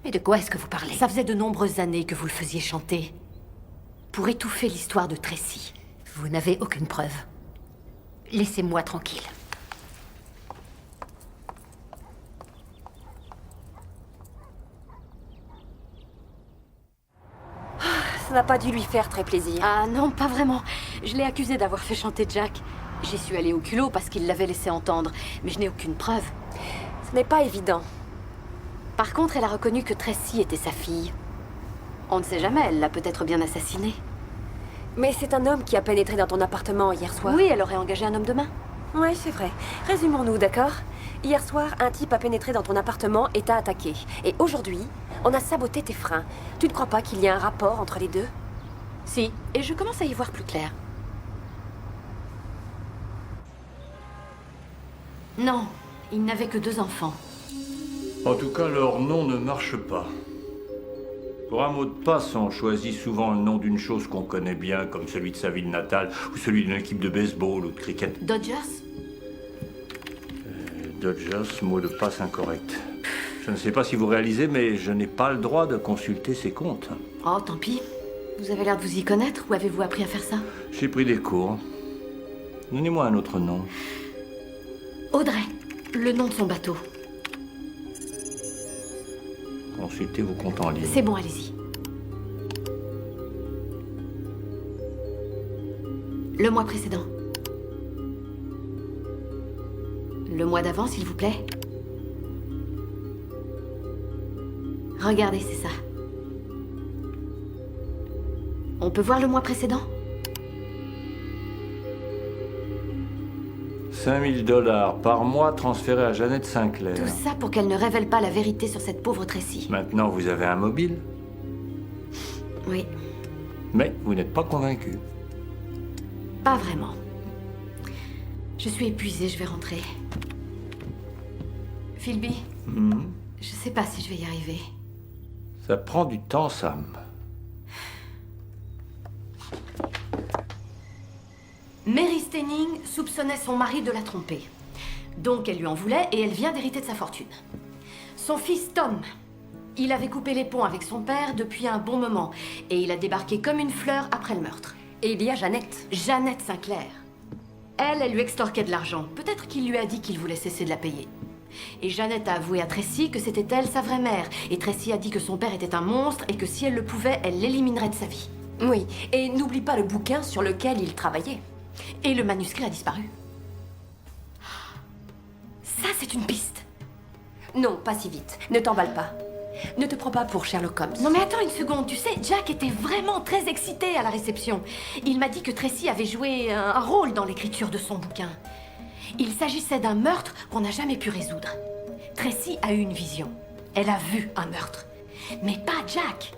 Mais de quoi est-ce que vous parlez? Ça faisait de nombreuses années que vous le faisiez chanter. Pour étouffer l'histoire de Tracy. Vous n'avez aucune preuve. Laissez-moi tranquille. Ça n'a pas dû lui faire très plaisir. Ah non, pas vraiment. Je l'ai accusé d'avoir fait chanter Jack. J'y suis allée au culot parce qu'il l'avait laissé entendre. Mais je n'ai aucune preuve. Ce n'est pas évident. Par contre, elle a reconnu que Tracy était sa fille. On ne sait jamais, elle l'a peut-être bien assassinée. Mais c'est un homme qui a pénétré dans ton appartement hier soir. Oui, elle aurait engagé un homme de main. Oui, c'est vrai. Résumons-nous, d'accord? Hier soir, un type a pénétré dans ton appartement et t'a attaqué. Et aujourd'hui, on a saboté tes freins. Tu ne crois pas qu'il y a un rapport entre les deux? Si, et je commence à y voir plus clair. Non, il n'avait que 2 enfants. En tout cas, leur nom ne marche pas. Pour un mot de passe, on choisit souvent le nom d'une chose qu'on connaît bien, comme celui de sa ville natale, ou celui d'une équipe de baseball ou de cricket. Dodgers? Dodgers, mot de passe incorrect. Je ne sais pas si vous réalisez, mais je n'ai pas le droit de consulter ses comptes. Oh, tant pis. Vous avez l'air de vous y connaître, ou avez-vous appris à faire ça? J'ai pris des cours. Donnez-moi un autre nom. Audrey, le nom de son bateau. Consultez vos comptes en ligne. C'est bon, allez-y. Le mois précédent. Le mois d'avant, s'il vous plaît. Regardez, c'est ça. On peut voir le mois précédent? 5 000 $ par mois transférés à Jeannette Sinclair. Tout ça pour qu'elle ne révèle pas la vérité sur cette pauvre Tracy. Maintenant, vous avez un mobile. Oui, Mais vous n'êtes pas convaincu. pas vraiment. Je suis épuisée, je vais rentrer. Philby, je sais pas si je vais y arriver. Ça prend du temps, Sam. Mary Stenning soupçonnait son mari de la tromper. Donc elle lui en voulait et elle vient d'hériter de sa fortune. Son fils Tom, il avait coupé les ponts avec son père depuis un bon moment et il a débarqué comme une fleur après le meurtre. Et il y a Jeannette. Jeannette Sinclair. Elle lui extorquait de l'argent. Peut-être qu'il lui a dit qu'il voulait cesser de la payer. Et Jeannette a avoué à Tracy que c'était elle sa vraie mère. Et Tracy a dit que son père était un monstre et que si elle le pouvait, elle l'éliminerait de sa vie. Oui, et n'oublie pas le bouquin sur lequel il travaillait. Et le manuscrit a disparu. Ça, c'est une piste. Non, pas si vite. Ne t'emballe pas. Ne te prends pas pour Sherlock Holmes. Non mais attends une seconde, tu sais, Jack était vraiment très excité à la réception. Il m'a dit que Tracy avait joué un rôle dans l'écriture de son bouquin. Il s'agissait d'un meurtre qu'on n'a jamais pu résoudre. Tracy a eu une vision. Elle a vu un meurtre. Mais pas Jack.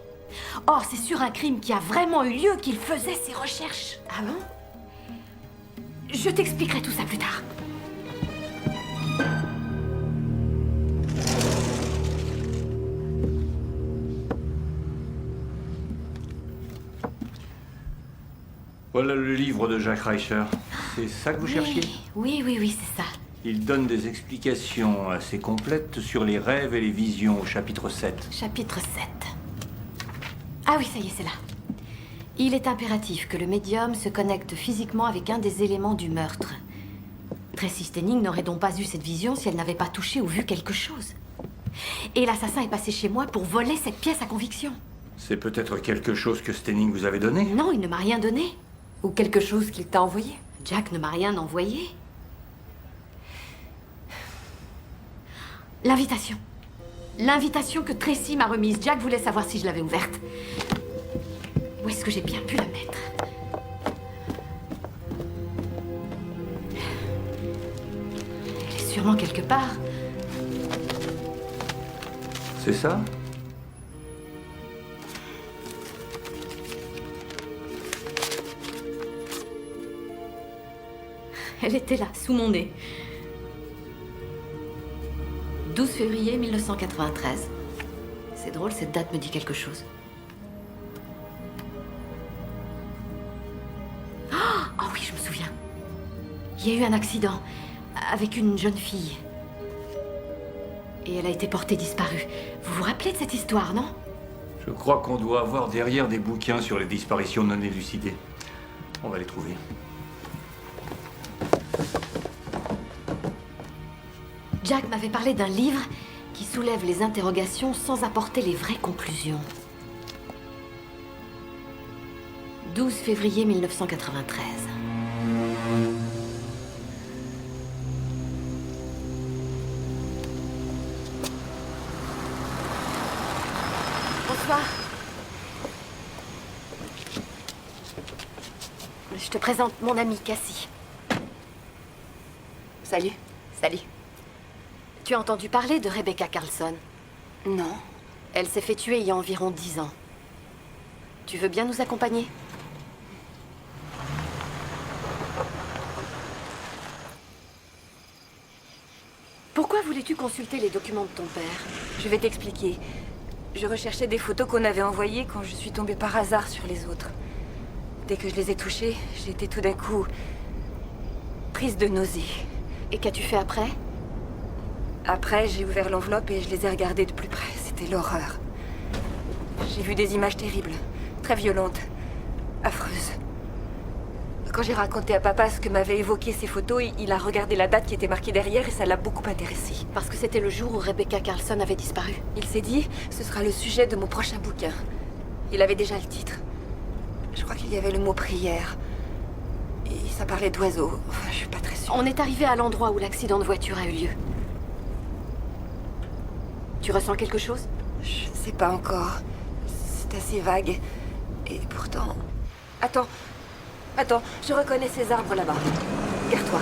Or, c'est sur un crime qui a vraiment eu lieu qu'il faisait ses recherches. Ah bon? Je t'expliquerai tout ça plus tard. Voilà le livre de Jack Reacher. C'est ça que vous cherchiez? Oui, c'est ça. Il donne des explications assez complètes sur les rêves et les visions au chapitre 7. Chapitre 7. Ah oui, ça y est, c'est là. Il est impératif que le médium se connecte physiquement avec un des éléments du meurtre. Tracy Stenning n'aurait donc pas eu cette vision si elle n'avait pas touché ou vu quelque chose. Et l'assassin est passé chez moi pour voler cette pièce à conviction. C'est peut-être quelque chose que Stenning vous avait donné? Non, il ne m'a rien donné. Ou quelque chose qu'il t'a envoyé. Jack ne m'a rien envoyé. L'invitation. L'invitation que Tracy m'a remise. Jack voulait savoir si je l'avais ouverte. Où est-ce que j'ai bien pu la mettre? Elle est sûrement quelque part. C'est ça? Elle était là, sous mon nez. 12 février 1993. C'est drôle, cette date me dit quelque chose. Oh oui, je me souviens. Il y a eu un accident avec une jeune fille. Et elle a été portée disparue. Vous vous rappelez de cette histoire, non? Je crois qu'on doit avoir derrière des bouquins sur les disparitions non élucidées. On va les trouver. Jack m'avait parlé d'un livre qui soulève les interrogations sans apporter les vraies conclusions. 12 février 1993. Bonsoir. Je te présente mon amie Cassie. Salut. Salut. Tu as entendu parler de Rebecca Carlson? Non. Elle s'est fait tuer il y a environ 10 ans. Tu veux bien nous accompagner? Pourquoi voulais-tu consulter les documents de ton père? Je vais t'expliquer. Je recherchais des photos qu'on avait envoyées quand je suis tombée par hasard sur les autres. Dès que je les ai touchées, j'étais tout d'un coup prise de nausée. Et qu'as-tu fait après? Après, j'ai ouvert l'enveloppe et je les ai regardées de plus près. C'était l'horreur. J'ai vu des images terribles, très violentes, affreuses. Quand j'ai raconté à papa ce que m'avaient évoqué ces photos, il a regardé la date qui était marquée derrière et ça l'a beaucoup intéressé. Parce que c'était le jour où Rebecca Carlson avait disparu. Il s'est dit, ce sera le sujet de mon prochain bouquin. Il avait déjà le titre. Je crois qu'il y avait le mot prière. Et ça parlait d'oiseaux. Enfin, je suis pas très sûre. On est arrivé à l'endroit où l'accident de voiture a eu lieu. Tu ressens quelque chose? Je sais pas encore. C'est assez vague. Et pourtant... Attends. Attends, je reconnais ces arbres là-bas. Garde-toi.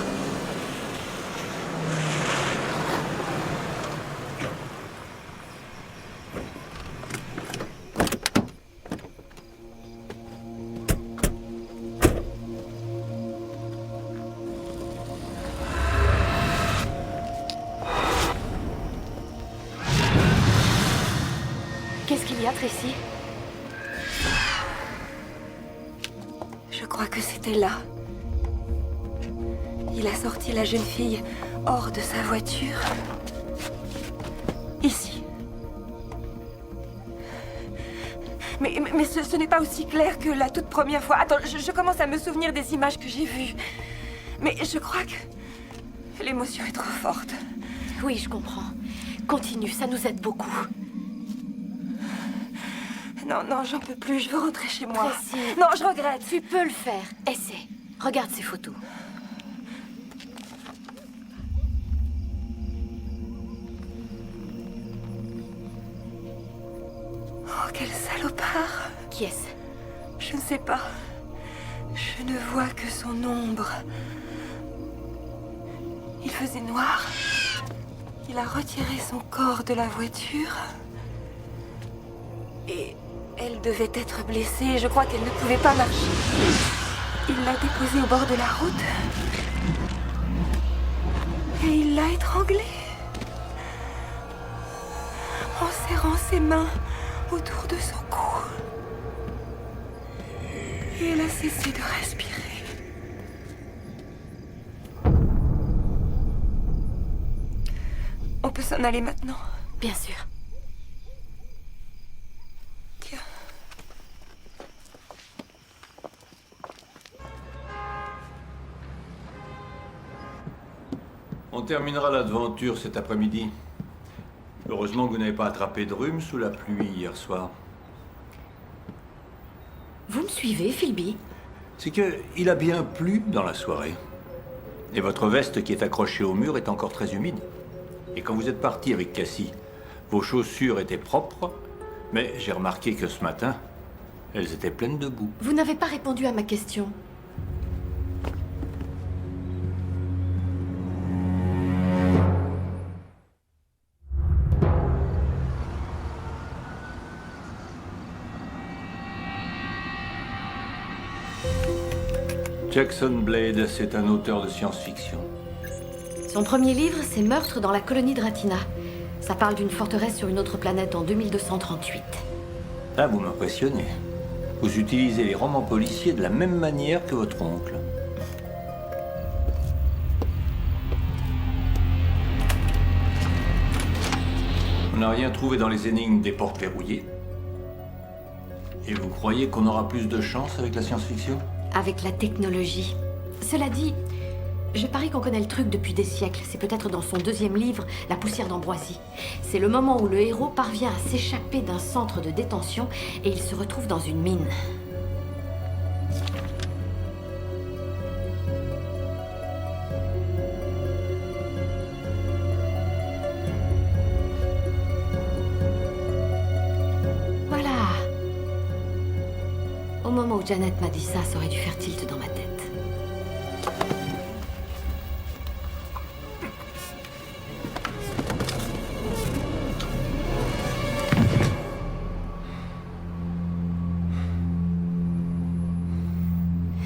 Qu'est-ce qu'il y a, Tracy? Je crois que c'était là. Il a sorti la jeune fille hors de sa voiture. Ici. Mais ce n'est pas aussi clair que la toute première fois. Attends, je commence à me souvenir des images que j'ai vues. Mais je crois que l'émotion est trop forte. Oui, je comprends. Continue, ça nous aide beaucoup. Non, non, j'en peux plus, je veux rentrer chez moi. Tracy, non, je regrette. Tu peux le faire. Essaie. Regarde ces photos. Oh, quel salopard. Qui est-ce? Je ne sais pas. Je ne vois que son ombre. Il faisait noir. Il a retiré son corps de la voiture. Et elle devait être blessée. Je crois qu'elle ne pouvait pas marcher. Il l'a déposée au bord de la route. Et il l'a étranglée. En serrant ses mains autour de son cou. Et elle a cessé de respirer. On peut s'en aller maintenant? Bien sûr. Tiens. On terminera l'aventure cet après-midi. Heureusement que vous n'avez pas attrapé de rhume sous la pluie hier soir. Vous me suivez, Philby? C'est que il a bien plu dans la soirée. Et votre veste qui est accrochée au mur est encore très humide. Et quand vous êtes parti avec Cassie, vos chaussures étaient propres, mais j'ai remarqué que ce matin, elles étaient pleines de boue. Vous n'avez pas répondu à ma question. Jackson Blade, c'est un auteur de science-fiction. Son premier livre, c'est Meurtre dans la colonie de Ratina. Ça parle d'une forteresse sur une autre planète en 2238. Ah, vous m'impressionnez. Vous utilisez les romans policiers de la même manière que votre oncle. On n'a rien trouvé dans les énigmes des portes verrouillées. Et vous croyez qu'on aura plus de chance avec la science-fiction? Avec la technologie. Cela dit, je parie qu'on connaît le truc depuis des siècles. C'est peut-être dans son deuxième livre, La poussière d'ambroisie. C'est le moment où le héros parvient à s'échapper d'un centre de détention et il se retrouve dans une mine. Voilà. Au moment où Janet m'a dit ça, ça aurait dû faire tilt dans ma tête.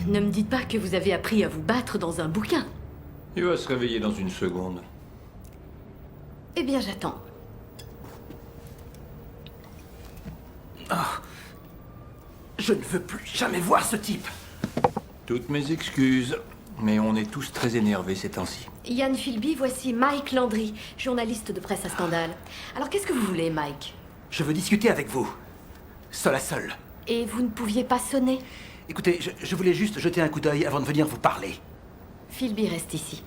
Ne me dites pas que vous avez appris à vous battre dans un bouquin. Il va se réveiller dans une seconde. Eh bien, j'attends. Je ne veux plus jamais voir ce type. Toutes mes excuses. Mais on est tous très énervés ces temps-ci. Yann Philby, voici Mike Landry, journaliste de presse à scandale. Alors qu'est-ce que vous voulez, Mike? Je veux discuter avec vous. Seul à seul. Et vous ne pouviez pas sonner? Écoutez, je voulais juste jeter un coup d'œil avant de venir vous parler. Philby reste ici.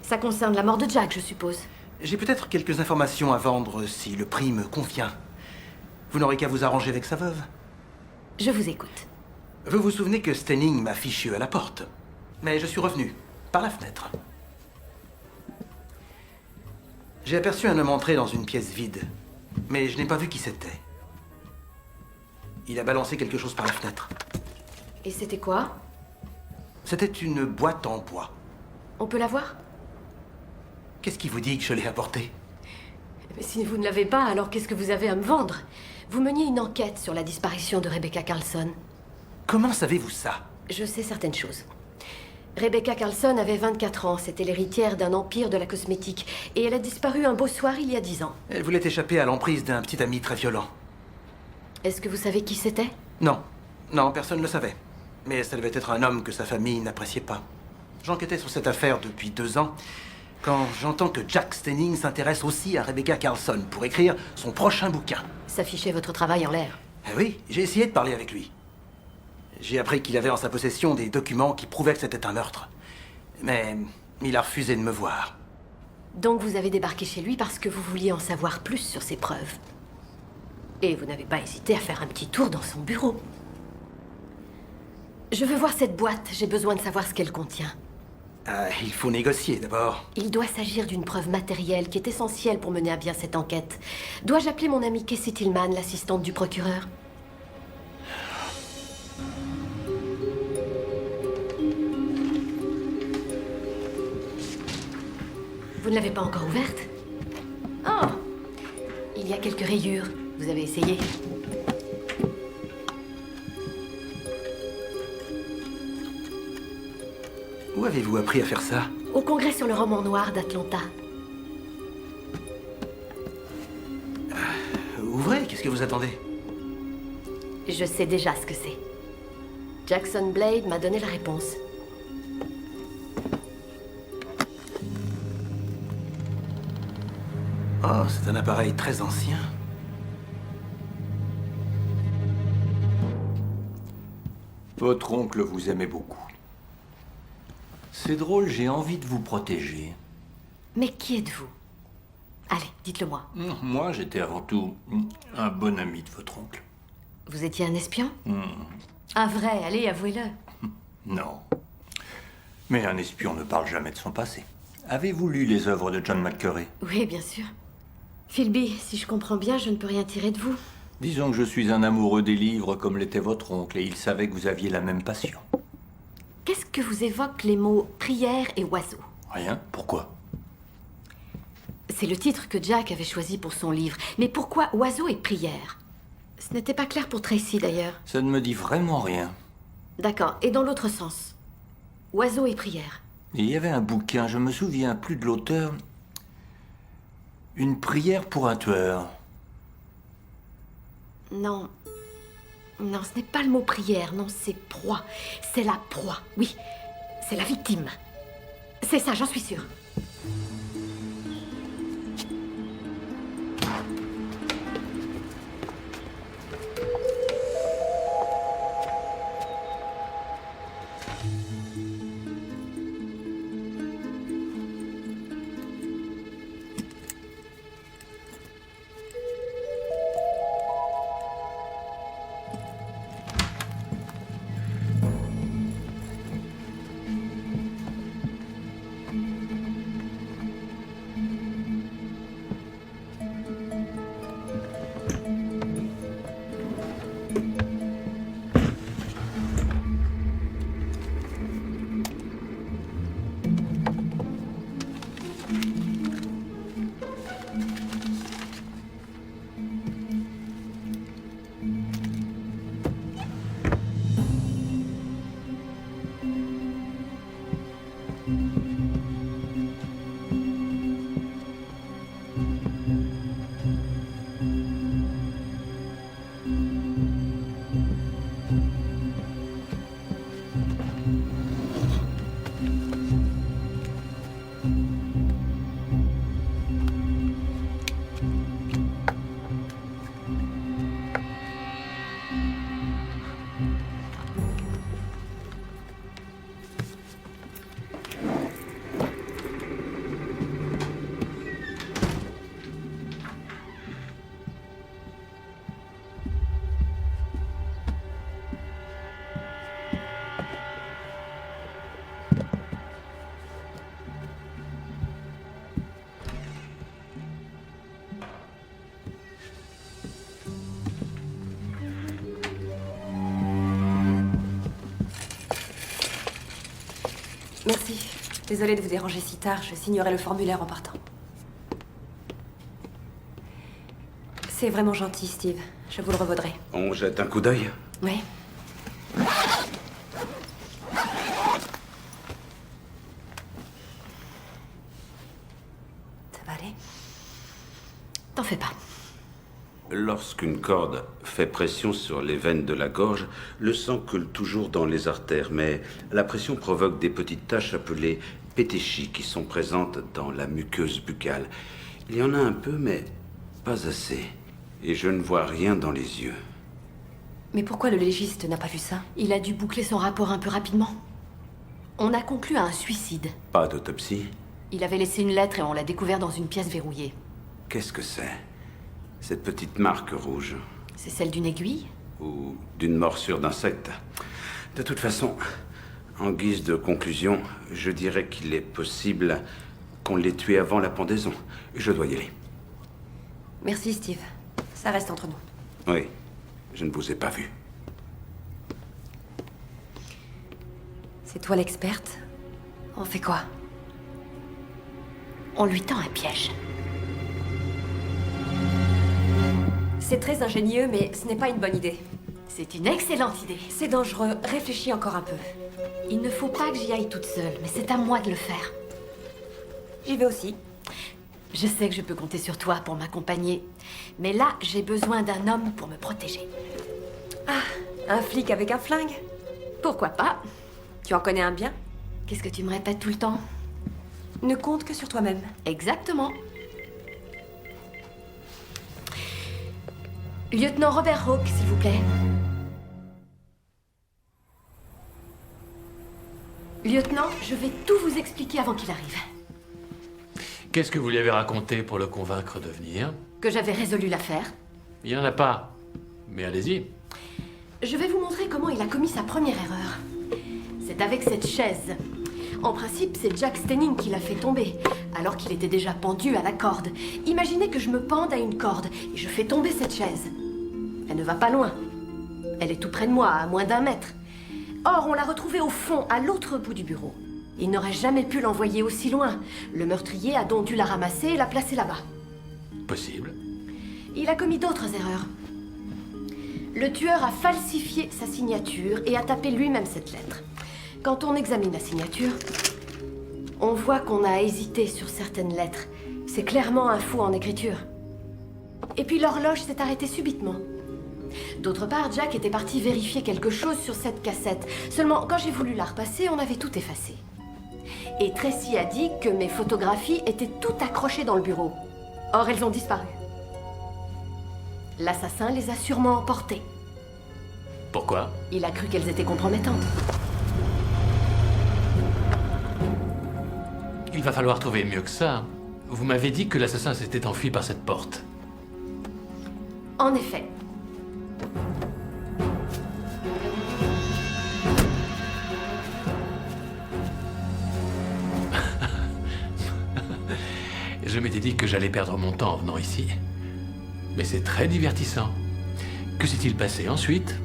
Ça concerne la mort de Jack, je suppose. J'ai peut-être quelques informations à vendre si le prix me convient. Vous n'aurez qu'à vous arranger avec sa veuve. Je vous écoute. Vous vous souvenez que Stenning m'a fichu à la porte. Mais je suis revenu, par la fenêtre. J'ai aperçu un homme entrer dans une pièce vide, mais je n'ai pas vu qui c'était. Il a balancé quelque chose par la fenêtre. Et c'était quoi? C'était une boîte en bois. On peut la voir? Qu'est-ce qui vous dit que je l'ai apportée? Mais si vous ne l'avez pas, alors qu'est-ce que vous avez à me vendre? Vous meniez une enquête sur la disparition de Rebecca Carlson. Comment savez-vous ça? Je sais certaines choses. Rebecca Carlson avait 24 ans, c'était l'héritière d'un empire de la cosmétique, et elle a disparu un beau soir il y a 10 ans. Elle voulait échapper à l'emprise d'un petit ami très violent. Est-ce que vous savez qui c'était? Non. Non, personne ne le savait. Mais ça devait être un homme que sa famille n'appréciait pas. J'enquêtais sur cette affaire depuis 2 ans, quand j'entends que Jack Stenning s'intéresse aussi à Rebecca Carlson pour écrire son prochain bouquin. Ça fichait votre travail en l'air. Eh oui, j'ai essayé de parler avec lui. J'ai appris qu'il avait en sa possession des documents qui prouvaient que c'était un meurtre. Mais il a refusé de me voir. Donc vous avez débarqué chez lui parce que vous vouliez en savoir plus sur ses preuves. Et vous n'avez pas hésité à faire un petit tour dans son bureau. Je veux voir cette boîte, j'ai besoin de savoir ce qu'elle contient. Il faut négocier d'abord. Il doit s'agir d'une preuve matérielle qui est essentielle pour mener à bien cette enquête. Dois-je appeler mon amie Casey Tillman, l'assistante du procureur? Vous ne l'avez pas encore ouverte? Oh! Il y a quelques rayures. Vous avez essayé? Où avez-vous appris à faire ça? Au congrès sur le roman noir d'Atlanta. Ouvrez, qu'est-ce que vous attendez? Je sais déjà ce que c'est. Jackson Blade m'a donné la réponse. Oh, c'est un appareil très ancien. Votre oncle vous aimait beaucoup. C'est drôle, j'ai envie de vous protéger. Mais qui êtes-vous? Allez, dites-le-moi. Moi, j'étais avant tout un bon ami de votre oncle. Vous étiez un espion? Un vrai, allez, avouez-le. Non. Mais un espion ne parle jamais de son passé. Avez-vous lu les œuvres de John McCurry? Oui, bien sûr. Philby, si je comprends bien, je ne peux rien tirer de vous. Disons que je suis un amoureux des livres comme l'était votre oncle, et il savait que vous aviez la même passion. Qu'est-ce que vous évoquent les mots prière et oiseau? Rien. Pourquoi? C'est le titre que Jack avait choisi pour son livre. Mais pourquoi oiseau et prière? Ce n'était pas clair pour Tracy, d'ailleurs. Ça ne me dit vraiment rien. D'accord. Et dans l'autre sens? Oiseau et prière. Il y avait un bouquin, je me souviens plus de l'auteur. Une prière pour un tueur. Non. Non, ce n'est pas le mot prière, non, c'est proie. C'est la proie, oui. C'est la victime. C'est ça, j'en suis sûre. Merci. Désolée de vous déranger si tard, je signerai le formulaire en partant. C'est vraiment gentil, Steve. Je vous le revaudrai. On jette un coup d'œil? Oui. Ça va aller? T'en fais pas. Lorsqu'une corde fait pression sur les veines de la gorge, le sang coule toujours dans les artères, mais la pression provoque des petites taches appelées pétéchies qui sont présentes dans la muqueuse buccale. Il y en a un peu, mais pas assez. Et je ne vois rien dans les yeux. Mais pourquoi le légiste n'a pas vu ça? Il a dû boucler son rapport un peu rapidement. On a conclu à un suicide. Pas d'autopsie? Il avait laissé une lettre et on l'a découvert dans une pièce verrouillée. Qu'est-ce que c'est? Cette petite marque rouge? C'est celle d'une aiguille? Ou d'une morsure d'insecte? De toute façon, en guise de conclusion, je dirais qu'il est possible qu'on l'ait tué avant la pendaison. Je dois y aller. Merci, Steve. Ça reste entre nous. Oui, je ne vous ai pas vu. C'est toi l'experte? On fait quoi? On lui tend un piège. C'est très ingénieux, mais ce n'est pas une bonne idée. C'est une excellente idée. C'est dangereux. Réfléchis encore un peu. Il ne faut pas que j'y aille toute seule, mais c'est à moi de le faire. J'y vais aussi. Je sais que je peux compter sur toi pour m'accompagner, mais là, j'ai besoin d'un homme pour me protéger. Ah, un flic avec un flingue? Pourquoi pas? Tu en connais un bien? Qu'est-ce que tu me répètes tout le temps? Ne compte que sur toi-même. Exactement. Lieutenant Robert Hawke, s'il vous plaît. Lieutenant, je vais tout vous expliquer avant qu'il arrive. Qu'est-ce que vous lui avez raconté pour le convaincre de venir? Que j'avais résolu l'affaire. Il n'y en a pas. Mais allez-y. Je vais vous montrer comment il a commis sa première erreur. C'est avec cette chaise. En principe, c'est Jack Stenning qui l'a fait tomber, alors qu'il était déjà pendu à la corde. Imaginez que je me pende à une corde et je fais tomber cette chaise. Elle ne va pas loin. Elle est tout près de moi, à moins d'1 mètre. Or, on l'a retrouvée au fond, à l'autre bout du bureau. Il n'aurait jamais pu l'envoyer aussi loin. Le meurtrier a donc dû la ramasser et la placer là-bas. Possible. Il a commis d'autres erreurs. Le tueur a falsifié sa signature et a tapé lui-même cette lettre. Quand on examine la signature, on voit qu'on a hésité sur certaines lettres. C'est clairement un fou en écriture. Et puis l'horloge s'est arrêtée subitement. D'autre part, Jack était parti vérifier quelque chose sur cette cassette. Seulement, quand j'ai voulu la repasser, on avait tout effacé. Et Tracy a dit que mes photographies étaient toutes accrochées dans le bureau. Or, elles ont disparu. L'assassin les a sûrement emportées. Pourquoi? Il a cru qu'elles étaient compromettantes. Il va falloir trouver mieux que ça. Vous m'avez dit que l'assassin s'était enfui par cette porte. En effet. Je m'étais dit que j'allais perdre mon temps en venant ici. Mais c'est très divertissant. Que s'est-il passé ensuite?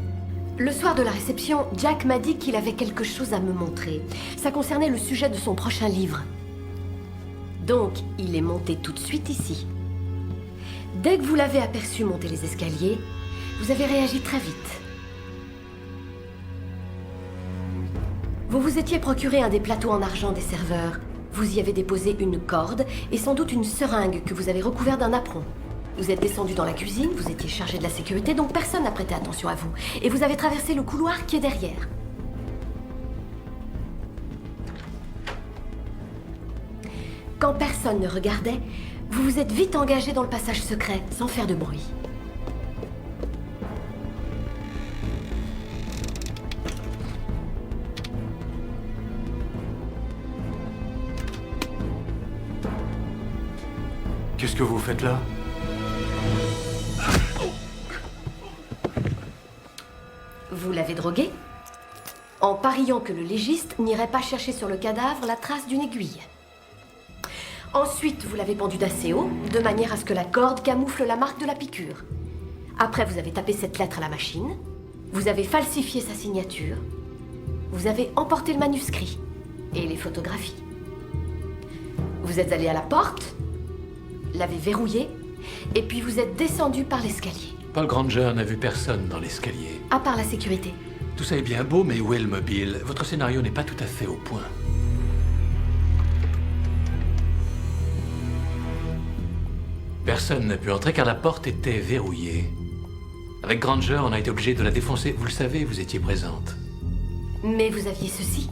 Le soir de la réception, Jack m'a dit qu'il avait quelque chose à me montrer. Ça concernait le sujet de son prochain livre. Donc, il est monté tout de suite ici. Dès que vous l'avez aperçu monter les escaliers, vous avez réagi très vite. Vous vous étiez procuré un des plateaux en argent des serveurs. Vous y avez déposé une corde et sans doute une seringue que vous avez recouverte d'un apron. Vous êtes descendu dans la cuisine, vous étiez chargé de la sécurité, donc personne n'a prêté attention à vous. Et vous avez traversé le couloir qui est derrière. Quand personne ne regardait, vous vous êtes vite engagé dans le passage secret, sans faire de bruit. Qu'est-ce que vous faites là? Vous l'avez drogué en pariant que le légiste n'irait pas chercher sur le cadavre la trace d'une aiguille. Ensuite, vous l'avez pendu d'assez haut, de manière à ce que la corde camoufle la marque de la piqûre. Après, vous avez tapé cette lettre à la machine, vous avez falsifié sa signature, vous avez emporté le manuscrit, et les photographies. Vous êtes allé à la porte, l'avez verrouillée, et puis vous êtes descendu par l'escalier. Paul Granger n'a vu personne dans l'escalier. À part la sécurité. Tout ça est bien beau, mais où est le mobile? Votre scénario n'est pas tout à fait au point. Personne n'a pu entrer car la porte était verrouillée. Avec Granger, on a été obligé de la défoncer. Vous le savez, vous étiez présente. Mais vous aviez ceci.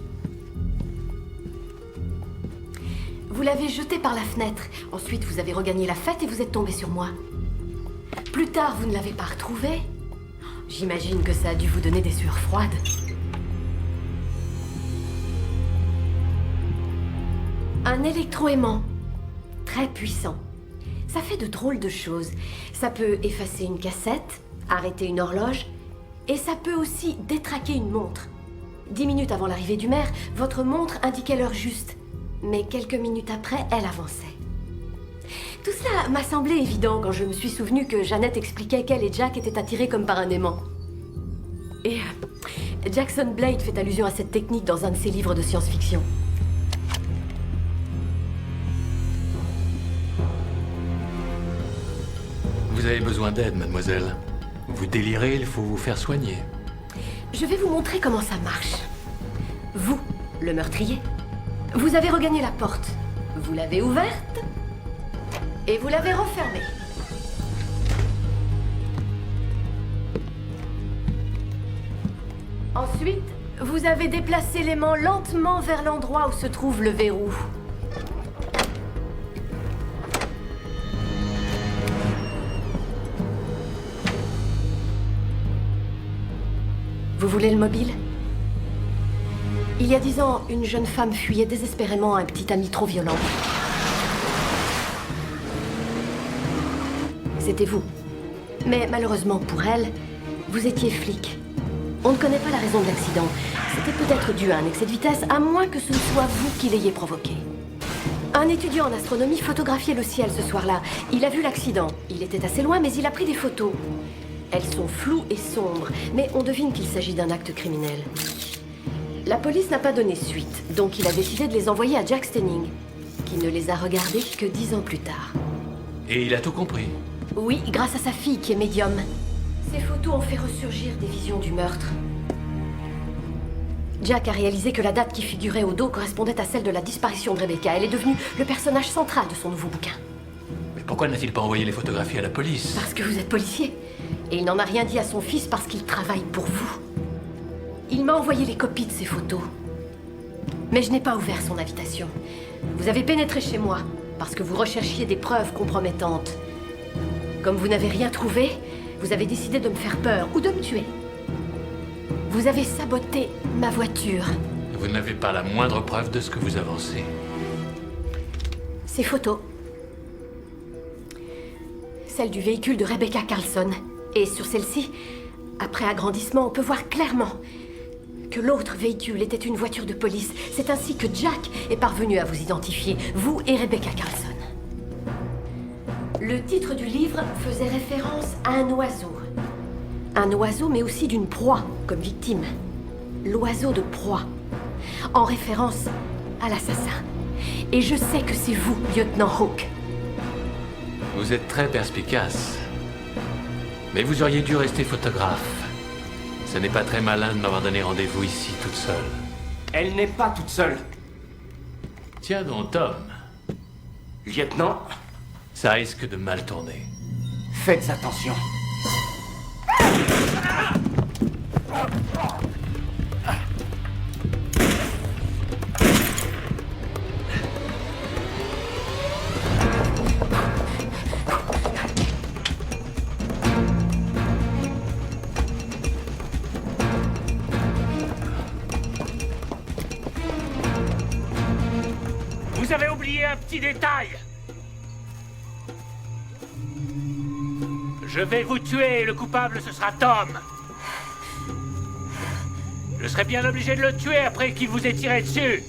Vous l'avez jeté par la fenêtre. Ensuite, vous avez regagné la fête et vous êtes tombé sur moi. Plus tard, vous ne l'avez pas retrouvé. J'imagine que ça a dû vous donner des sueurs froides. Un électroaimant. Très puissant. Ça fait de drôles de choses. Ça peut effacer une cassette, arrêter une horloge, et ça peut aussi détraquer une montre. 10 minutes avant l'arrivée du maire, votre montre indiquait l'heure juste. Mais quelques minutes après, elle avançait. Tout cela m'a semblé évident quand je me suis souvenu que Jeannette expliquait qu'elle et Jack étaient attirés comme par un aimant. Et Jackson Blade fait allusion à cette technique dans un de ses livres de science-fiction. Vous avez besoin d'aide, mademoiselle. Vous délirez, il faut vous faire soigner. Je vais vous montrer comment ça marche. Vous, le meurtrier, vous avez regagné la porte. Vous l'avez ouverte et vous l'avez refermée. Ensuite, vous avez déplacé l'aimant lentement vers l'endroit où se trouve le verrou. Vous voulez le mobile? Il y a 10 ans, une jeune femme fuyait désespérément un petit ami trop violent. C'était vous. Mais malheureusement pour elle, vous étiez flic. On ne connaît pas la raison de l'accident. C'était peut-être dû à un excès de vitesse, à moins que ce ne soit vous qui l'ayez provoqué. Un étudiant en astronomie photographiait le ciel ce soir-là. Il a vu l'accident. Il était assez loin, mais il a pris des photos. Elles sont floues et sombres, mais on devine qu'il s'agit d'un acte criminel. La police n'a pas donné suite, donc il a décidé de les envoyer à Jack Stenning, qui ne les a regardées que 10 ans plus tard. Et il a tout compris. Oui, grâce à sa fille qui est médium. Ces photos ont fait ressurgir des visions du meurtre. Jack a réalisé que la date qui figurait au dos correspondait à celle de la disparition de Rebecca. Elle est devenue le personnage central de son nouveau bouquin. Mais pourquoi n'a-t-il pas envoyé les photographies à la police? Parce que vous êtes policier. Et il n'en a rien dit à son fils parce qu'il travaille pour vous. Il m'a envoyé les copies de ces photos. Mais je n'ai pas ouvert son invitation. Vous avez pénétré chez moi parce que vous recherchiez des preuves compromettantes. Comme vous n'avez rien trouvé, vous avez décidé de me faire peur ou de me tuer. Vous avez saboté ma voiture. Vous n'avez pas la moindre preuve de ce que vous avancez. Ces photos. Celle du véhicule de Rebecca Carlson. Et sur celle-ci, après agrandissement, on peut voir clairement que l'autre véhicule était une voiture de police. C'est ainsi que Jack est parvenu à vous identifier, vous et Rebecca Carlson. Le titre du livre faisait référence à un oiseau. Un oiseau, mais aussi d'une proie, comme victime. L'oiseau de proie. En référence à l'assassin. Et je sais que c'est vous, lieutenant Hawke. Vous êtes très perspicace. Mais vous auriez dû rester photographe. Ce n'est pas très malin de m'avoir donné rendez-vous ici toute seule. Elle n'est pas toute seule. Tiens donc, Tom. Lieutenant, ça risque de mal tourner. faites attention. Vous avez oublié un petit détail. Je vais vous tuer et le coupable, ce sera Tom. Je serais bien obligé de le tuer après qu'il vous ait tiré dessus.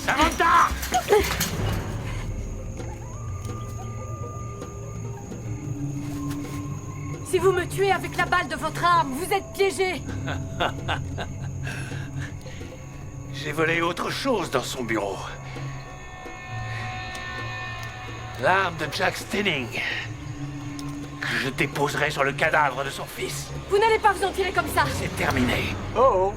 Samantha! Si vous me tuez avec la balle de votre arme, vous êtes piégé. J'ai volé autre chose dans son bureau. L'arme de Jack Stenning. Que je déposerai sur le cadavre de son fils. Vous n'allez pas vous en tirer comme ça. C'est terminé. Oh!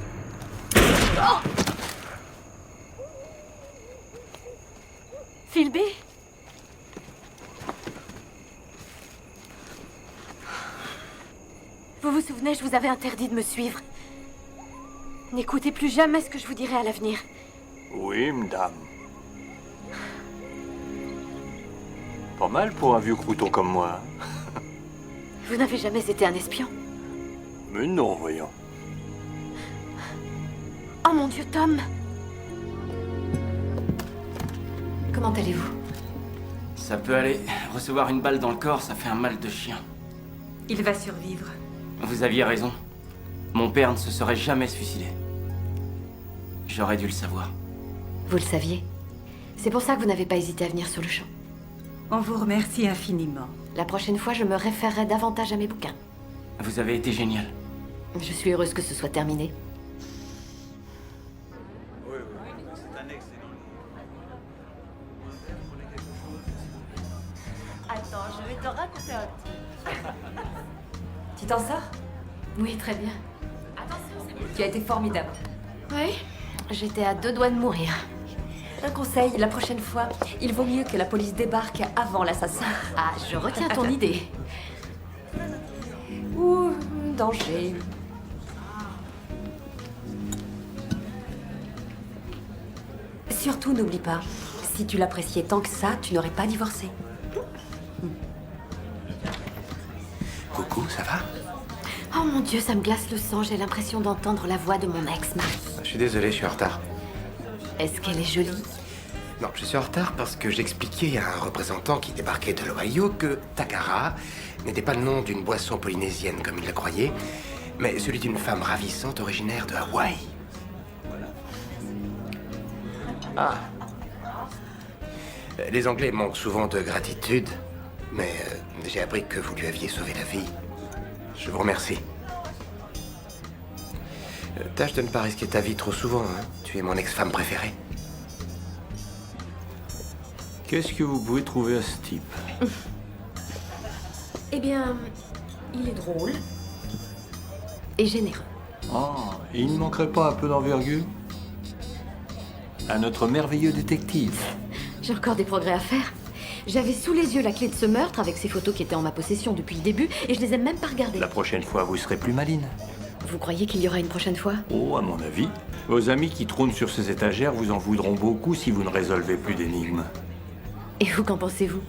Philby? Vous vous souvenez, je vous avais interdit de me suivre. N'écoutez plus jamais ce que je vous dirai à l'avenir. Oui, madame. Pas mal pour un vieux crouton comme moi. Vous n'avez jamais été un espion? Mais non, voyons. Oh mon Dieu, Tom! Comment allez-vous? Ça peut aller. Recevoir une balle dans le corps, ça fait un mal de chien. Il va survivre. Vous aviez raison. Mon père ne se serait jamais suicidé. J'aurais dû le savoir. Vous le saviez. C'est pour ça que vous n'avez pas hésité à venir sur le champ. On vous remercie infiniment. La prochaine fois, je me référerai davantage à mes bouquins. Vous avez été génial. Je suis heureuse que ce soit terminé. Attends, je vais te raconter un truc. Tu t'en sors? Oui, très bien. Tu as été formidable. Oui, j'étais à 2 doigts de mourir. Un conseil, la prochaine fois, il vaut mieux que la police débarque avant l'assassin. Ah, je retiens ton idée. Ouh, danger. Surtout, n'oublie pas, si tu l'appréciais tant que ça, tu n'aurais pas divorcé. Coucou, ça va? Oh mon Dieu, ça me glace le sang. J'ai l'impression d'entendre la voix de mon ex-mari. Je suis désolé, je suis en retard. Est-ce qu'elle est jolie? Non, je suis en retard parce que j'expliquais à un représentant qui débarquait de l'Ohio que Takara n'était pas le nom d'une boisson polynésienne comme il le croyait, mais celui d'une femme ravissante originaire de Hawaï. Ah. Les Anglais manquent souvent de gratitude, mais j'ai appris que vous lui aviez sauvé la vie. Je vous remercie. Tâche de ne pas risquer ta vie trop souvent, hein. Tu es mon ex-femme préférée. Qu'est-ce que vous pouvez trouver à ce type? Eh bien, il est drôle et généreux. Oh, il ne manquerait pas un peu d'envergure? À notre merveilleux détective. J'ai encore des progrès à faire. J'avais sous les yeux la clé de ce meurtre avec ces photos qui étaient en ma possession depuis le début et je les ai même pas regardées. La prochaine fois, vous serez plus maline. Vous croyez qu'il y aura une prochaine fois? Oh, à mon avis. Vos amis qui trônent sur ces étagères vous en voudront beaucoup si vous ne résolvez plus d'énigmes. Et vous, qu'en pensez-vous?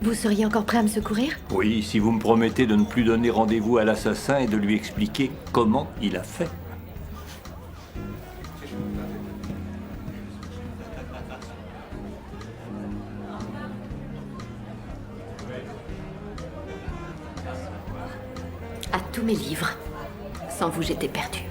Vous seriez encore prêt à me secourir? Oui, si vous me promettez de ne plus donner rendez-vous à l'assassin et de lui expliquer comment il a fait. À tous mes livres. Sans vous, j'étais perdue.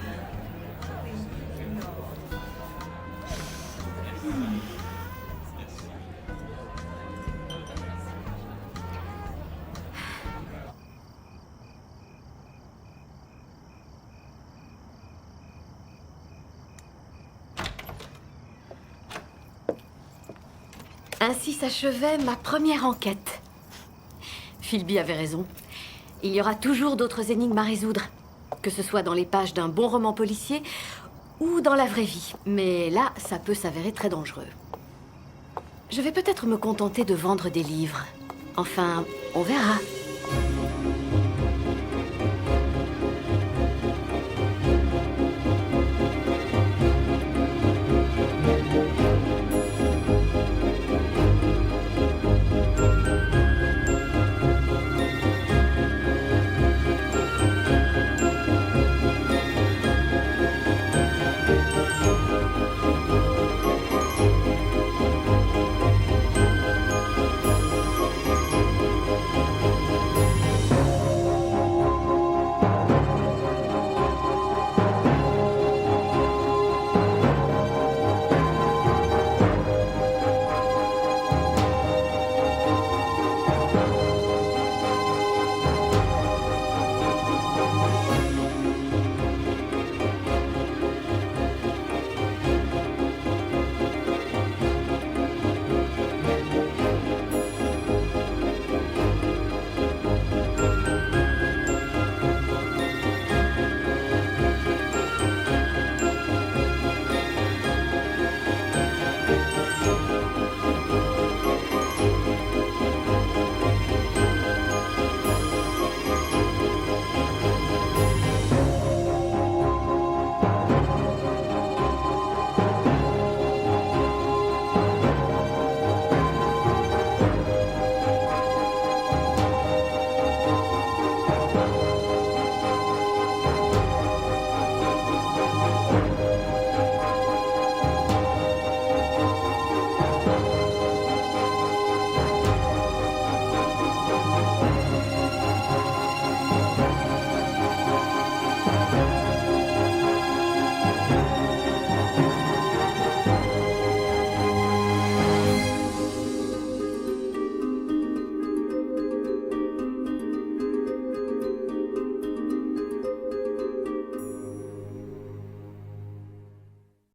Ainsi s'achevait ma première enquête. Philby avait raison. Il y aura toujours d'autres énigmes à résoudre, que ce soit dans les pages d'un bon roman policier ou dans la vraie vie. Mais là, ça peut s'avérer très dangereux. Je vais peut-être me contenter de vendre des livres. Enfin, on verra.